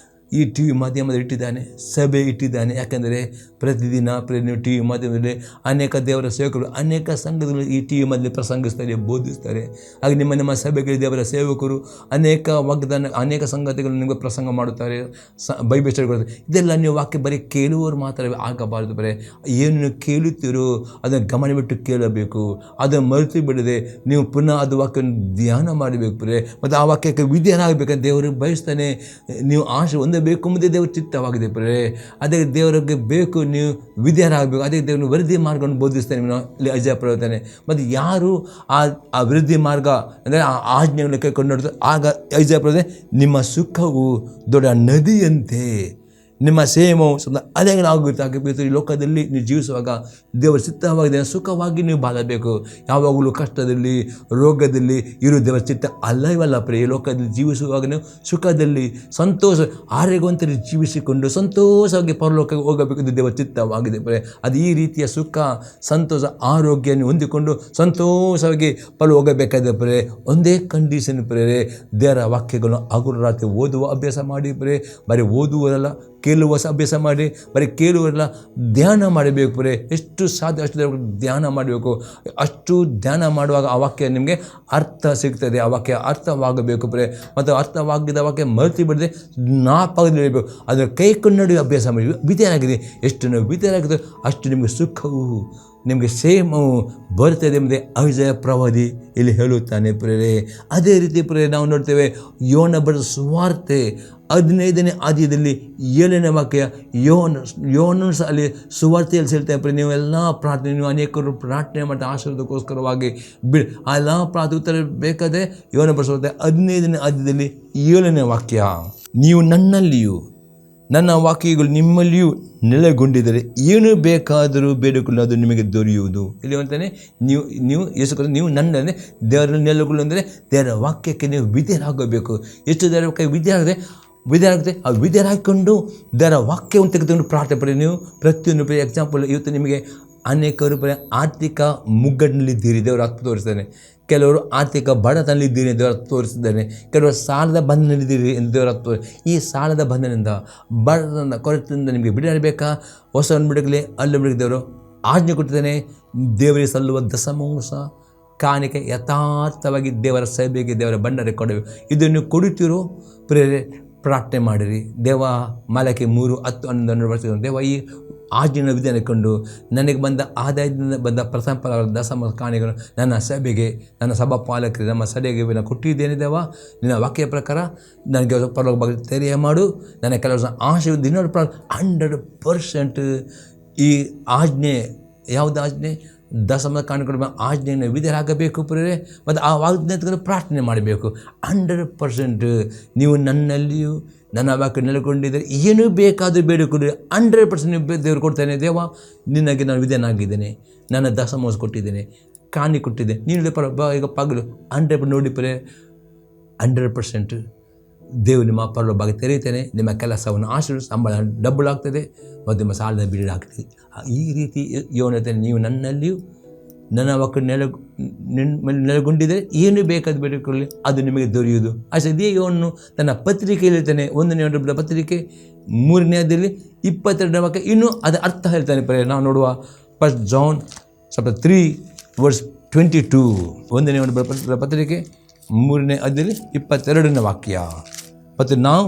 ಈ ಟಿ ವಿ ಮಾಧ್ಯಮದಲ್ಲಿ ಇಟ್ಟಿದ್ದಾನೆ, ಸಭೆ ಇಟ್ಟಿದ್ದಾನೆ. ಯಾಕೆಂದರೆ ಪ್ರತಿದಿನ ನೀವು ಟಿ ವಿ ಮಾಧ್ಯಮದಲ್ಲಿ ಅನೇಕ ದೇವರ ಸೇವಕರು, ಅನೇಕ ಸಂಘಗಳು ಈ ಟಿ ವಿ ಮಾಧ್ಯಮದಲ್ಲಿ ಪ್ರಸಂಗಿಸ್ತಾರೆ, ಬೋಧಿಸ್ತಾರೆ. ಹಾಗೆ ನಿಮ್ಮ ಸಭೆಗಳ ದೇವರ ಸೇವಕರು ಅನೇಕ ವಾಗ್ದಾನ, ಅನೇಕ ಸಂಗತಿಗಳು ನಿಮಗೆ ಪ್ರಸಂಗ ಮಾಡುತ್ತಾರೆ, ಬೈಬಲ್ ಸ್ಟಡಿ ಕೊಡ್ತಾರೆ. ಇದೆಲ್ಲ ನೀವು ವಾಕ್ಯ ಬರೀ ಕೇಳುವವರು ಮಾತ್ರ ಆಗಬಾರ್ದು. ಏನು ಕೇಳುತ್ತೀರೋ ಅದನ್ನು ಗಮನವಿಟ್ಟು ಕೇಳಬೇಕು. ಅದನ್ನು ಮರೆತು ಬಿಡದೆ ನೀವು ಪುನಃ ಅದು ವಾಕ್ಯವನ್ನು ಧ್ಯಾನ ಮಾಡಬೇಕು. ಮತ್ತು ಆ ವಾಕ್ಯಕ್ಕೆ ವಿಧೇಯರಾಗಬೇಕಂತ ದೇವರು ಬಯಸ್ತಾನೆ. ನೀವು ಆಶೆ ಹೊಂದಬೇಕು ಎಂಬುದೇ ದೇವರ ಚಿತ್ತವಾಗಿದೆ. ಅದೇ ದೇವರಿಗೆ ಬೇಕು, ನೀವು ವಿಧೇಯರಾಗಬೇಕು. ಅದೇ ದೇವರು ವೃದ್ಧಿ ಮಾರ್ಗವನ್ನು ಬೋಧಿಸ್ತಾನೆ ಐಜಯ ಪ್ರವಾದನೆ. ಮತ್ತು ಯಾರು ಆ ವೃದ್ಧಿ ಮಾರ್ಗ ಅಂದರೆ ಆ ಆಜ್ಞೆಗಳನ್ನು ಕೈಕೊಂಡು ನೋಡ್ತಾರೆ, ಆಗ ಐಜಯ ಪ್ರವಾದನೆ, ನಿಮ್ಮ ಸುಖವು ದೊಡ್ಡ ನದಿಯಂತೆ, ನಿಮ್ಮ ಕ್ಷೇಮವು ಅಲೆಗಳಾಗುತ್ತೆ. ಹಾಗೆ ಈ ಲೋಕದಲ್ಲಿ ನೀವು ಜೀವಿಸುವಾಗ ದೇವರ ಚಿತ್ತವಾಗಿದೆ, ಸುಖವಾಗಿ ನೀವು ಬಾಳಬೇಕು. ಯಾವಾಗಲೂ ಕಷ್ಟದಲ್ಲಿ, ರೋಗದಲ್ಲಿ ಇರೋ ದೇವರ ಚಿತ್ತ ಅಲ್ಲವಲ್ಲ. ಈ ಲೋಕದಲ್ಲಿ ಜೀವಿಸುವಾಗ ನೀವು ಸುಖದಲ್ಲಿ ಸಂತೋಷ ಆರೋಗ್ಯವಂತರು ಜೀವಿಸಿಕೊಂಡು ಸಂತೋಷವಾಗಿ ಪರಲೋಕಕ್ಕೆ ಹೋಗಬೇಕು. ಇದು ದೇವರ ಚಿತ್ತವಾಗಿದೆ. ಅದು ಈ ರೀತಿಯ ಸುಖ, ಸಂತೋಷ, ಆರೋಗ್ಯವನ್ನು ಹೊಂದಿಕೊಂಡು ಸಂತೋಷವಾಗಿ ಪರಲೋಕ ಹೋಗಬೇಕಾದ್ರೆ ಒಂದೇ ಕಂಡೀಷನ್ ದೇವರ ವಾಕ್ಯಗಳನ್ನು ಹಗಲು ರಾತ್ರಿ ಓದುವ ಅಭ್ಯಾಸ ಮಾಡಿ. ಬರೀ ಓದುವುದಲ್ಲ, ಕೇಳುವ ಅಭ್ಯಾಸ ಮಾಡಿ. ಬರೀ ಕೇಳುವಲ್ಲ, ಧ್ಯಾನ ಮಾಡಬೇಕು. ಎಷ್ಟು ಸಾಧ್ಯ ಅಷ್ಟು ಧ್ಯಾನ ಮಾಡಬೇಕು. ಅಷ್ಟು ಧ್ಯಾನ ಮಾಡುವಾಗ ಆ ವಾಕ್ಯ ನಿಮಗೆ ಅರ್ಥ ಸಿಗ್ತದೆ. ಆ ವಾಕ್ಯ ಅರ್ಥವಾಗಬೇಕು. ಮತ್ತು ಅರ್ಥವಾಗಿದ್ದ ವಾಕ್ಯ ಮರೆತು ಬಿಡದೆ ಜ್ಞಾಪಕದಲ್ಲಿರಬೇಕು. ಅದರ ಕೈಕೊಂಡು ಅಭ್ಯಾಸ ಮಾಡಿ ವಿಧೇಯರಾಗಿದೆ. ಎಷ್ಟು ನಾವು ವಿಧೇಯರಾಗಿದೆ ಅಷ್ಟು ನಿಮಗೆ ಸುಖವು, ನಿಮಗೆ ಕ್ಷೇಮವು ಬರ್ತದೆ ಎಂಬುದೇ ಐಜಯ ಪ್ರವಾದಿ ಇಲ್ಲಿ ಹೇಳುತ್ತಾನೆ. ಅದೇ ರೀತಿ ನಾವು ನೋಡ್ತೇವೆ, ಯೋನ ಬರೆದ ಸುವಾರ್ತೆ 15ನೇ ಅಧ್ಯಾಯದಲ್ಲಿ 7ನೇ ವಾಕ್ಯ. ಯೋನನು ಸಹ ಅಲ್ಲಿ ಸುವಾರ್ತೆಯಲ್ಲಿ ಹೇಳ್ತಾರೆ, ನೀವೆಲ್ಲ ಪ್ರಾರ್ಥನೆ, ನೀವು ಅನೇಕರು ಪ್ರಾರ್ಥನೆ ಮಾಡಿ ಆಶೀರ್ವಾದಕ್ಕೋಸ್ಕರವಾಗಿ ಆ ಎಲ್ಲ ಪ್ರಾರ್ಥನೆ ಉತ್ತರ ಬೇಕಾದರೆ ಯೋನ ಬರೆದ ಸುವಾರ್ತೆ 15ನೇ ಅಧ್ಯಾಯದಲ್ಲಿ 7ನೇ ವಾಕ್ಯ. ನೀವು ನನ್ನಲ್ಲಿಯೂ ನನ್ನ ವಾಕ್ಯಗಳು ನಿಮ್ಮಲ್ಲಿಯೂ ನೆಲೆಗೊಂಡಿದ್ದರೆ ಏನು ಬೇಕಾದರೂ ಬೇಡಿಕೊಳ್ಳಿ, ಅದು ನಿಮಗೆ ದೊರೆಯುವುದು. ಇಲ್ಲಿ ಹೇಳ್ತಾನೆ, ನೀವು ಯೇಸು ನೀವು ನನ್ನಲ್ಲಿ ದೇವರಲ್ಲಿ ನೆಲೆಗೊಳ್ಳು ಅಂದರೆ ದೇವರ ವಾಕ್ಯಕ್ಕೆ ನೀವು ವಿಧೇಯರಾಗಬೇಕು. ಎಷ್ಟು ದೇವರ ವಾಕ್ಯ ವಿಧೇಯರಾಗುತ್ತೆ ಆ ವಿಧೇಯರಾಗಿಕೊಂಡು ದೇವರ ವಾಕ್ಯವನ್ನು ತೆಗೆದುಕೊಂಡು ಪ್ರಾರ್ಥನೆ ನೀವು ಪ್ರತಿಯೊಂದು ಎಕ್ಸಾಂಪಲ್. ಇವತ್ತು ನಿಮಗೆ ಅನೇಕರು ಆರ್ಥಿಕ ಮುಗ್ಗಟ್ಟಿನಲ್ಲಿದ್ದೀರಿ, ದೇವರು ಅರ್ಥ ತೋರಿಸ್ತಾನೆ. ಕೆಲವರು ಆರ್ಥಿಕ ಬಡತನಲ್ಲಿದ್ದೀರಿ, ದೇವರ ತೋರಿಸಿದ್ದಾನೆ. ಕೆಲವರು ಸಾಲದ ಬಂಧನಲ್ಲಿದ್ದೀರಿ ಎಂದು ದೇವರ ಈ ಸಾಲದ ಬಂಧನದಿಂದ, ಬಡತನದ ಕೊರತೆಯಿಂದ ನಿಮಗೆ ಬಿಡುಗಡೆ ಬೇಕಾ, ಹೊಸವನ್ನು ಬಿಡಗಲಿ ಅಲ್ಲಿ ಬಿಡಗಲಿ ದೇವರು ಆಜ್ಞೆ ಕೊಟ್ಟಿದ್ದಾನೆ. ದೇವರಿಗೆ ಸಲ್ಲುವ ದಶಮಾಂಶ ಕಾಣಿಕೆ ಯಥಾರ್ಥವಾಗಿ ದೇವರ ಸಭೆಗೆ, ದೇವರ ಭಂಡಾರಕ್ಕೆ ಕೊಡಬೇಕು. ಇದನ್ನು ಕೊಡುತ್ತೀರೋ ಪ್ರಾರ್ಥನೆ ಮಾಡಿರಿ. ದೇವ ಮಲಕೆ 3, 10, 11 ವರ್ಷ ದೇವ ಈ ಆಜ್ಞೆಯನ್ನು ವಿಧಾನಕೊಂಡು ನನಗೆ ಬಂದ ಆದಾಯದಿಂದ ಬಂದ ಪ್ರಥಮ ಫಲ ದಶಮ ಕಾಣಿಕೆಗಳು ನನ್ನ ಸಭೆಗೆ, ನನ್ನ ಸಭಾ ಪಾಲಕರಿಗೆ, ನಮ್ಮ ಸಭೆಗೆ ನಾನು ಕೊಟ್ಟಿದ್ದೇನೆ. ದೇವ ನಿನ್ನ ವಾಕ್ಯ ಪ್ರಕಾರ ನನಗೆ ಪರಲೋಕ ಬಗ್ಗೆ ತೆರೆಯ ಮಾಡು. ನನ್ನ ಕೆಲವು ಆಶೆ 100% ಈ ಆಜ್ಞೆ, ಯಾವುದು ಆಜ್ಞೆ? ದಶಮ ಕಾಣಿಕೆ ಆಜ್ಞೆಯನ್ನು ವಿಧೇಯರಾಗಬೇಕು. ಮತ್ತು ಆ ವಾಗ್ದಾನ ಪ್ರಾರ್ಥನೆ ಮಾಡಬೇಕು. 100% ನೀವು ನನ್ನಲ್ಲಿಯೂ ನನ್ನ ವಾಕ್ಯ ನೆಲೆಗೊಂಡಿದ್ದರೆ ಏನು ಬೇಕಾದರೂ ಬೇಡಿಕೊಳ್ಳಿ. 100% ನೀವು ದೇವರು ಕೊಡ್ತಾನೆ. ದೇವ ನಿನಗೆ ನಾನು ವಿಧೇಯನಾಗಿದ್ದೇನೆ, ನನ್ನ ದಶಮಾಂಶ ಕೊಟ್ಟಿದ್ದೇನೆ, ಕಾಣಿ ಕೊಟ್ಟಿದ್ದೇನೆ, ನೀನು ಈಗ ಪಗಲು 100% ನೋಡಿ 100% ದೇವರು ನಿಮ್ಮ ಪರಲೋಕ ಭಾಗ ತೆರೆಯುತ್ತೇನೆ, ನಿಮ್ಮ ಕೆಲಸವನ್ನು ಆಶೀರ್ವದಿಸಿ ಸಂಬಳ ಡಬಲ್ ಆಗ್ತದೆ ಮತ್ತು ನಿಮ್ಮ ಸಾಲದ ಬಿಡುಗಡೆ ಆಗ್ತದೆ. ಈ ರೀತಿ ಯೋನತೆ ನೀವು ನನ್ನಲ್ಲಿಯೂ ನನ್ನ ವಾಕ್ಯ ನೆಲೆಗೊಂಡಿದ್ದರೆ ಏನು ಬೇಕಾದ ಬೇಡಿಕೊಳ್ಳಿ ಅದು ನಿಮಗೆ ದೊರೆಯುವುದು. ಅಷ್ಟೇ ಯೋನು ತನ್ನ ಪತ್ರಿಕೆಯಲ್ಲಿ ಹೇಳ್ತಾನೆ, 1ನೇ ಪತ್ರಿಕೆ 3ನೇ ಅಧ್ಯಾಯದಲ್ಲಿ 22ನೇ ವಾಕ್ಯ ಇನ್ನೂ ಅದು ಅರ್ಥ ಹೇಳ್ತಾನೆ. ನಾವು ನೋಡುವ 1 John chapter 3 verse 22. 1ನೇ ಪತ್ರಿಕೆ 3ನೇ ಅಧ್ಯಾಯದಲ್ಲಿ 22ನೇ ವಾಕ್ಯ. ಮತ್ತು ನಾವು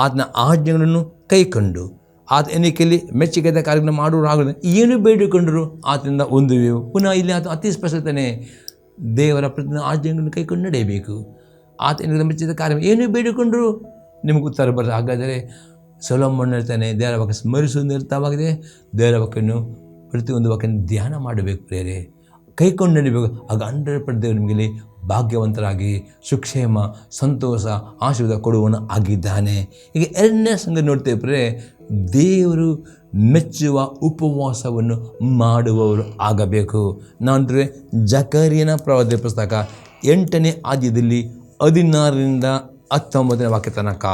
ಆತನ ಆಜ್ಞೆಗಳನ್ನು ಕೈಕೊಂಡು ಆತ ಎಣಿಕೆಯಲ್ಲಿ ಮೆಚ್ಚುಗೆದ ಕಾರ್ಯಗಳನ್ನು ಮಾಡುವರಾಗಲು ಏನು ಬೇಡಿಕೊಂಡರು ಆತನಿಂದ ಹೊಂದುವೆವು. ಪುನಃ ಇಲ್ಲಿ ಆತ ಅತಿ ಸ್ಪಷ್ಟತಾನೆ, ದೇವರ ಪ್ರತಿ ಆಜ್ಞೆಗಳನ್ನು ಕೈಕೊಂಡು ನಡೆಯಬೇಕು. ಆತ ಎಣಿಕೆ ಮೆಚ್ಚಿದ ಕಾರ್ಯ ಏನು ಬೇಡಿಕೊಂಡರು ನಿಮಗೆ ಉತ್ತರ ಬರ್ತದೆ. ಹಾಗಾದರೆ ಸೊಲೊಮೋನ ಹೇಳ್ತಾನೆ, ದೇವರ ವಾಕ್ಯ ಸ್ಮರಿಸುವುದು ಅರ್ಥವಾಗಿದೆ. ದೇವರ ವಾಕ್ಯವನ್ನು ಪ್ರತಿಯೊಂದು ವಾಕ್ಯವನ್ನು ಧ್ಯಾನ ಮಾಡಬೇಕು ಪ್ರೇರೆ, ಕೈಕೊಂಡು ನಡಿಬೇಕು. ಆಗ 100% ದೇವರು ನಿಮಗೆ ಭಾಗ್ಯವಂತರಾಗಿ ಸುಕ್ಷೇಮ ಸಂತೋಷ ಆಶೀರ್ವಾದ ಕೊಡುವನು ಆಗಿದ್ದಾನೆ. ಈಗ 2ನೇ ಸಂಗತಿ ನೋಡ್ತೇವೆ ಪ್ರೇರೆ, ದೇವರು ಮೆಚ್ಚುವ ಉಪವಾಸವನ್ನು ಮಾಡುವವರು ಆಗಬೇಕು. ನಾನಂದರೆ ಜಕರಿಯನ ಪ್ರವಾದಿ ಪುಸ್ತಕ 8ನೇ ಅಧ್ಯಾಯದಲ್ಲಿ 16ರಿಂದ 19ನೇ ವಾಕ್ಯ ತನಕ,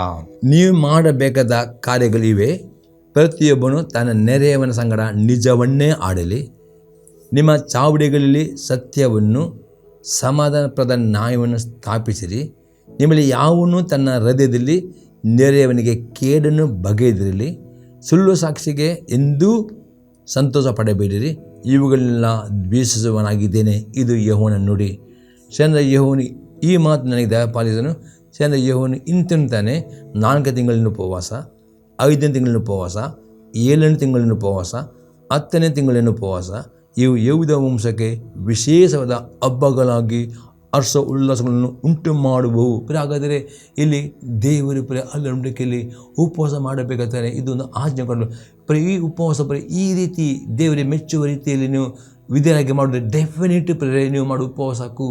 ನೀವು ಮಾಡಬೇಕಾದ ಕಾರ್ಯಗಳಿವೆ. ಪ್ರತಿಯೊಬ್ಬನು ತನ್ನ ನೆರೆಯವನ ಸಂಗಡ ನಿಜವನ್ನೇ ಆಡಲಿ. ನಿಮ್ಮ ಚಾವಡಿಗಳಲ್ಲಿ ಸತ್ಯವನ್ನು ಸಮಾಧಾನಪ್ರದ ನ್ಯಾಯವನ್ನು ಸ್ಥಾಪಿಸಿರಿ. ನಿಮ್ಮಲ್ಲಿ ಯಾವನು ತನ್ನ ಹೃದಯದಲ್ಲಿ ನೆರೆಯವನಿಗೆ ಕೇಡನ್ನು ಬಗೆದಿರಲಿ. ಸುಳ್ಳು ಸಾಕ್ಷಿಗೆ ಎಂದೂ ಸಂತೋಷ ಪಡಬೇಡಿರಿ, ಇವುಗಳನ್ನೆಲ್ಲ ದ್ವೇಷಿಸುವನಾಗಿದ್ದೇನೆ. ಇದು ಯೆಹೋವನ ನುಡಿ. ಚಂದ್ರ ಯೆಹೋವನು ಈ ಮಾತು ನನಗೆ ದಯಪಾಲಿಸನು. ಚಂದ್ರ ಯೆಹೋವನು ಇಂತಿಂತಾನೆ, 4 ತಿಂಗಳಿನ ಉಪವಾಸ, 5ನೇ ತಿಂಗಳಿನ ಉಪವಾಸ, 7ನೇ ತಿಂಗಳಿನ ಉಪವಾಸ, 10ನೇ ತಿಂಗಳಿನ ಉಪವಾಸ, ಇವು ಯೆಹೂದ ವಂಶಕ್ಕೆ ವಿಶೇಷವಾದ ಹಬ್ಬಗಳಾಗಿ ಹರ್ಷ ಉಲ್ಲಾಸಗಳನ್ನು ಉಂಟು ಮಾಡುವವು. ಹಾಗಾದರೆ ಇಲ್ಲಿ ದೇವರು ಅಲ್ಲ ನಂಬಿಕೆಯಲ್ಲಿ ಉಪವಾಸ ಮಾಡಬೇಕಾಗ್ತಾನೆ. ಇದೊಂದು ಆಜ್ಞೆಗಳು. ಈ ಉಪವಾಸ ಈ ರೀತಿ ದೇವರಿಗೆ ಮೆಚ್ಚುವ ರೀತಿಯಲ್ಲಿ ನೀವು ವಿಧೇಯರಾಗಿ ಮಾಡಿದ್ರೆ ಡೆಫಿನೆಟ್ ನೀವು ಮಾಡುವ ಉಪವಾಸಕ್ಕೂ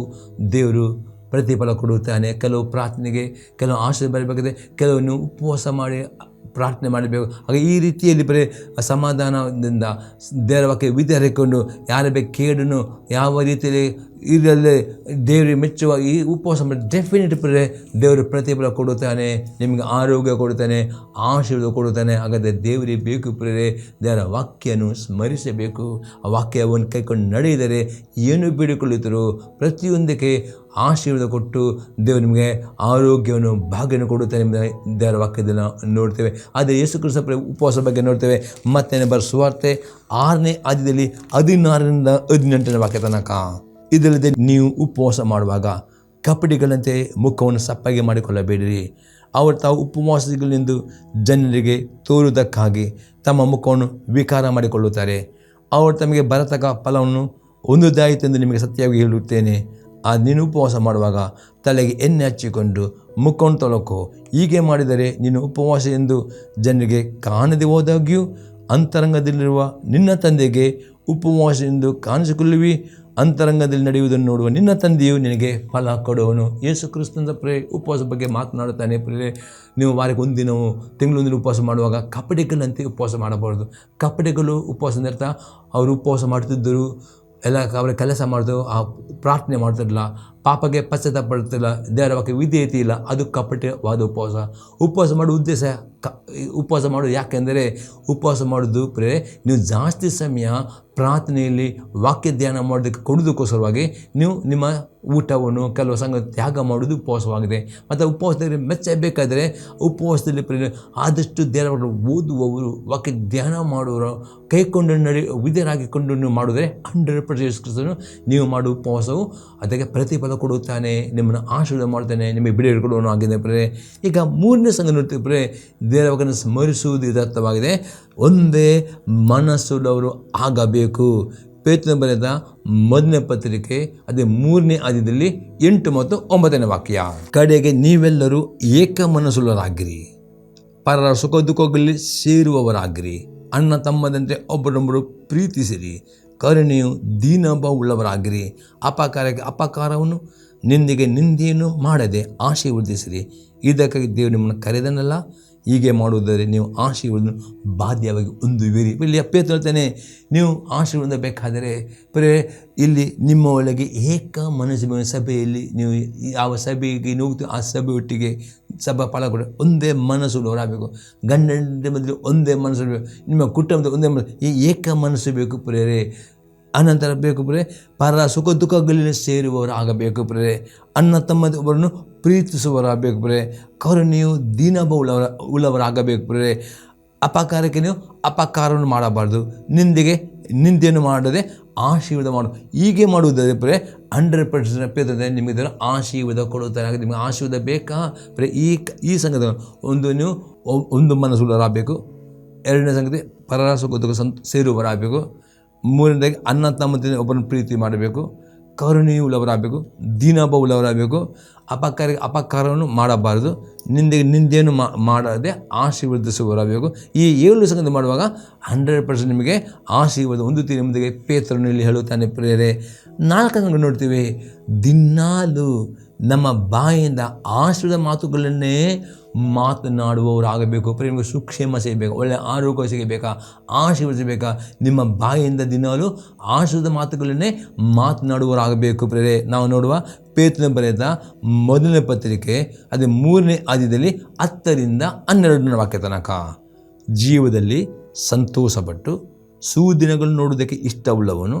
ದೇವರು ಪ್ರತಿಫಲ ಕೊಡುತ್ತಾನೆ. ಕೆಲವು ಪ್ರಾರ್ಥನೆಗೆ ಕೆಲವು ಆಶೀರ್ವಾದ ಬರಬೇಕಾದ್ರೆ ಕೆಲವು ನೀವು ಉಪವಾಸ ಮಾಡಿ ಪ್ರಾರ್ಥನೆ ಮಾಡಬೇಕು. ಹಾಗೆ ಈ ರೀತಿಯಲ್ಲಿ ಸಮಾಧಾನದಿಂದ ದೇವರ ವಾಕ್ಯ ವಿಧೇಯರಾಗಿಕೊಂಡು ಯಾರ ಬೇಕು ಕೇಡನ್ನು ಯಾವ ರೀತಿಯಲ್ಲಿ ಇದರಲ್ಲೇ ದೇವರಿಗೆ ಮೆಚ್ಚುವ ಈ ಉಪವಾಸ ಮಾಡಿ ಡೆಫಿನೆಟ್ ದೇವರು ಪ್ರತಿಫಲ ಕೊಡುತ್ತಾನೆ, ನಿಮಗೆ ಆರೋಗ್ಯ ಕೊಡುತ್ತಾನೆ, ಆಶೀರ್ವಾದ ಕೊಡುತ್ತಾನೆ. ಹಾಗಾದರೆ ದೇವರಿಗೆ ಬೇಕು ದೇವರ ವಾಕ್ಯವನ್ನು ಸ್ಮರಿಸಬೇಕು. ಆ ವಾಕ್ಯವನ್ನು ಕೈಕೊಂಡು ನಡೆಯಿದರೆ ಏನು ಬೇಡಿಕೊಳ್ಳುತ್ತರೋ ಪ್ರತಿಯೊಂದಕ್ಕೆ ಆಶೀರ್ವಾದ ಕೊಟ್ಟು ದೇವರು ನಿಮಗೆ ಆರೋಗ್ಯವನ್ನು ಭಾಗ್ಯವನ್ನು ಕೊಡುತ್ತಾನೆ ಎಂಬುದಾಗಿ ದೇವರ ವಾಕ್ಯದಲ್ಲಿ ನೋಡ್ತೇವೆ. ಅದೇ ಯೇಸು ಕ್ರಿಸ್ತ ಉಪವಾಸ ಬಗ್ಗೆ ನೋಡ್ತೇವೆ. ಮತ್ತೆ ಸುವಾರ್ತೆ 6ನೇ ಅಧ್ಯಾಯದಲ್ಲಿ 16ರಿಂದ 18ನೇ ವಾಕ್ಯ ತನಕ. ಇದಲ್ಲದೆ ನೀವು ಉಪವಾಸ ಮಾಡುವಾಗ ಕಪಟಿಗಳಂತೆ ಮುಖವನ್ನು ಸಪ್ಪಗೆ ಮಾಡಿಕೊಳ್ಳಬೇಡಿರಿ. ಅವರು ತಾವು ಉಪವಾಸಗಳೆಂದು ಜನರಿಗೆ ತೋರುವುದಕ್ಕಾಗಿ ತಮ್ಮ ಮುಖವನ್ನು ವಿಕಾರ ಮಾಡಿಕೊಳ್ಳುತ್ತಾರೆ. ಅವರು ತಮಗೆ ಬರತಕ್ಕ ಫಲವನ್ನು ಹೊಂದುವುದಾಯಿತೆಂದು ನಿಮಗೆ ಸತ್ಯವಾಗಿ ಹೇಳುತ್ತೇನೆ. ನೀನು ಉಪವಾಸ ಮಾಡುವಾಗ ತಲೆಗೆ ಎಣ್ಣೆ ಹಚ್ಚಿಕೊಂಡು ಮುಖವನ್ನು ತೊಳಕೋ. ಹೀಗೆ ಮಾಡಿದರೆ ನೀನು ಉಪವಾಸ ಎಂದು ಜನರಿಗೆ ಕಾಣದೆ ಹೋದಾಗ್ಯೂ ಅಂತರಂಗದಲ್ಲಿರುವ ನಿನ್ನ ತಂದೆಗೆ ಉಪವಾಸ ಎಂದು ಕಾಣಿಸಿಕೊಳ್ಳುವಿ. ಅಂತರಂಗದಲ್ಲಿ ನಡೆಯುವುದನ್ನು ನೋಡುವ ನಿನ್ನ ತಂದೆಯು ನಿನಗೆ ಫಲ ಕೊಡುವನು. ಯೇಸು ಕ್ರಿಸ್ತನ ಉಪವಾಸ ಬಗ್ಗೆ ಮಾತನಾಡುತ್ತಾನೆ. ನೀವು ವಾರಕ್ಕೆ ಒಂದಿನವೂ ತಿಂಗಳೊಂದಿನ ಉಪವಾಸ ಮಾಡುವಾಗ ಕಪಟಿಗಳಂತೆ ಉಪವಾಸ ಮಾಡಬಾರ್ದು. ಕಪಟಿಗಳು ಉಪವಾಸ ಅರ್ಥ ಅವರು ಉಪವಾಸ ಮಾಡ್ತಿದ್ದರು, ಎಲ್ಲ ಅವರ ಕೆಲಸ ಮಾಡಿದ್ರು, ಆ ಪ್ರಾರ್ಥನೆ ಮಾಡ್ತಿರಲಿಲ್ಲ, ಪಾಪಗೆ ಪಶ್ಚಾತ್ತಾಪ ಪಡ್ತಿಲ್ಲ, ದೇವರ ವಾಕ್ಯ ವಿಧೇಯತೆ ಇಲ್ಲ. ಅದು ಕಪಟವಾದ ಉಪವಾಸ. ಉಪವಾಸ ಮಾಡುವ ಉದ್ದೇಶ ಉಪವಾಸ ಮಾಡೋದು ಯಾಕೆಂದರೆ ಉಪವಾಸ ಮಾಡೋದು ನೀವು ಜಾಸ್ತಿ ಸಮಯ ಪ್ರಾರ್ಥನೆಯಲ್ಲಿ ವಾಕ್ಯ ಧ್ಯಾನ ಮಾಡೋದಕ್ಕೆ ಕೊಡೋದಕ್ಕೋಸ್ಕರವಾಗಿ ನೀವು ನಿಮ್ಮ ಊಟವನ್ನು ಕೆಲವು ಸಂಗತಿ ತ್ಯಾಗ ಮಾಡೋದು ಉಪವಾಸವಾಗಿದೆ. ಮತ್ತು ಉಪವಾಸದಲ್ಲಿ ಮೆಚ್ಚಬೇಕಾದರೆ ಉಪವಾಸದಲ್ಲಿ ಆದಷ್ಟು ದೇವರ ಓದುವವರು ವಾಕ್ಯ ಧ್ಯಾನ ಮಾಡುವವರು ಕೈಕೊಂಡು ವಿಧೇಯರಾಗಿಕೊಂಡು ನೀವು ಮಾಡಿದ್ರೆ 100% ನೀವು ಮಾಡುವ ಉಪವಾಸವು ಅದಕ್ಕೆ ಪ್ರತಿಫಲ ಕೊಡುತ್ತಾನೆ, ನಿಮ್ಮನ್ನು ಆಶೀರ್ವಾದ ಮಾಡ್ತಾನೆ, ನಿಮಗೆ ಬಿಡುಗಡೆ ಕೊಡುವನು ಆಗಿದೆ. ಈಗ 3ನೇ ಸಂಗತಿ ನೋಡ್ತೀವಿ, ದೇವರ ವಾಕ್ಯವನ್ನು ಸ್ಮರಿಸುವುದು ಇದರ್ಥವಾಗಿದೆ. ಒಂದೇ ಮನಸ್ಸುಳ್ಳವರು ಆಗಬೇಕು. ಪೇತ್ರನ ಬರೆದ 1ನೇ ಪತ್ರಿಕೆ ಅದೇ 3ನೇ ಅಧ್ಯಾಯದಲ್ಲಿ 8 ಮತ್ತು 9ನೇ ವಾಕ್ಯ. ಕಡೆಗೆ ನೀವೆಲ್ಲರೂ ಏಕ ಮನಸ್ಸುಳ್ಳವರಾಗಿರಿ, ಪರರ ಸುಖ ದುಃಖಗಳಲ್ಲಿ ಸೇರುವವರಾಗಿರಿ, ಅಣ್ಣ ತಮ್ಮದಂತೆ ಒಬ್ಬರೊಬ್ಬರು ಪ್ರೀತಿಸಿರಿ, ಕರುಣೆಯು ದೀನಭಾವವುಳ್ಳವರಾಗಿರಿ, ಅಪಕಾರಕ್ಕೆ ಅಪಕಾರವನ್ನು ನಿಂದೆಗೆ ನಿಂದೆಯನ್ನು ಮಾಡದೆ ಆಶೀರ್ವದಿಸಿರಿ. ಇದಕ್ಕಾಗಿ ದೇವರು ನಿಮ್ಮನ್ನು ಕರೆದನಲ್ಲ, ಹೀಗೆ ಮಾಡುವುದಾದರೆ ನೀವು ಆಶೀರ್ವಾದ ಬಾಧ್ಯವಾಗಿ ಹೊಂದುವಿರಿ. ಇಲ್ಲಿ ಪೇತ್ರ ಹೇಳ್ತಾನೆ, ನೀವು ಆಶೀರ್ವಾದ ಬೇಕಾದರೆ ಇಲ್ಲಿ ನಿಮ್ಮ ಒಳಗೆ ಏಕ ಮನಸ್ಸು ಸಭೆಯಲ್ಲಿ ನೀವು ಯಾವ ಸಭೆಗೆ ನೀವು ಆ ಸಭೆ ಒಟ್ಟಿಗೆ ಸಭಾ ಪಾಲಕರು ಒಂದೇ ಮನಸ್ಸುಳ್ಳವರಾಗಬೇಕು. ಗಂಡ ಹೆಂಡತಿ ಮಧ್ಯೆ ಒಂದೇ ಮನಸ್ಸು ಬೇಕು, ನಿಮ್ಮ ಕುಟುಂಬದ ಒಂದೇ ಮನಸ್ಸು, ಈ ಏಕ ಮನಸ್ಸು ಬೇಕು ಪ್ರೇರೆ. ಅನಂತರ ಬೇಕು ಪ್ರೇರೆ, ಪರ ಸುಖ ದುಃಖಗಳಲ್ಲಿ ಸೇರುವವರಾಗಬೇಕು ಪ್ರೇರೆ. ಅಣ್ಣ ತಮ್ಮದ ಒಬ್ಬರನ್ನು ಪ್ರೀತಿಸುವವರಾಗಬೇಕು ಪ್ರೇರೆ. ಕರುಣೆಯು ಉಳ್ಳವರಾಗಬೇಕು ಪ್ರೇರೆ. ಅಪಕಾರಕ್ಕೆ ನೀವು ಅಪಕಾರವನ್ನು ಮಾಡಬಾರ್ದು, ನಿಂದೆಯನ್ನು ಮಾಡದೆ ಆಶೀರ್ವಾದ ಮಾಡು. ಹೀಗೆ ಮಾಡುವುದಾದರೆ ಪ್ರೇರೆ 100% ಪೇತ್ರತೆ ನಿಮಗೆ ಇದರ ಆಶೀರ್ವಾದ ಕೊಡುತ್ತಾರೆ. ನಿಮಗೆ ಆಶೀರ್ವಾದ ಬೇಕಾ ಪ್ರೇರೆ? ಈ ಸಂಗತಿ ನೀವು ಒಂದು ಮನಸ್ಸುಳ್ಳವರಾಗಬೇಕು. ಎರಡನೇ ಸಂಗತಿ ಪರರ ಸುಖ ದುಃಖ ಸೇರುವವರಾಗಬೇಕು. ಮೂರನೇದಾಗಿ ಅಣ್ಣ ತಮ್ಮಂತೆ ಒಬ್ಬರನ್ನು ಪ್ರೀತಿ ಮಾಡಬೇಕು. ಕರುಣೆಯು ಉಳ್ಳವರಾಗಬೇಕು, ದೀನಭಾವವುಳ್ಳವರಾಗಬೇಕು. ಅಪಕಾರವನ್ನು ಮಾಡಬಾರದು, ನಿಂದೆಯನ್ನು ಮಾಡದೆ ಆಶೀರ್ವದಿಸುವವರಾಗಬೇಕು. ಈ 7 ಸಂಗತಿ ಮಾಡುವಾಗ 100% ನಿಮಗೆ ಆಶೀರ್ವಾದ ಹೊಂದುತ್ತೀರಿ ಎಂಬುದಾಗಿ ಪೇತ್ರನು ಇಲ್ಲಿ ಹೇಳುತ್ತಾನೆ ಪ್ರಿಯರೇ. 4 ನೋಡ್ತೀವಿ, ದಿನಾಲು ನಮ್ಮ ಬಾಯಿಂದ ಆಶೀರ್ವಾದ ಮಾತುಗಳನ್ನೇ ಮಾತನಾಡುವವರಾಗಬೇಕು. ನಿಮಗೆ ಸುಕ್ಷೇಮ ಸಿಗಬೇಕು, ಒಳ್ಳೆಯ ಆರೋಗ್ಯ ಸಿಗಬೇಕಾ, ಆಶೀರ್ವಾದ ಸಿಗಬೇಕಾ, ನಿಮ್ಮ ಬಾಯಿಂದ ದಿನಾಲು ಆಶೀರ್ವಾದ ಮಾತುಗಳನ್ನೇ ಮಾತನಾಡುವವರಾಗಬೇಕು ಪ್ರೇರೆ. ನಾವು ನೋಡುವ ಪೇತ್ರನ ಬರೆದ ಮೊದಲನೇ ಪತ್ರಿಕೆ ಅದೇ 3ನೇ ಅಧ್ಯಾಯದಲ್ಲಿ 10ರಿಂದ 12ನೇ ವಾಕ್ಯ ತನಕ, ಜೀವದಲ್ಲಿ ಸಂತೋಷಪಟ್ಟು ಸುದಿನಗಳನ್ನು ನೋಡುವುದಕ್ಕೆ ಇಷ್ಟವುಳ್ಳವನು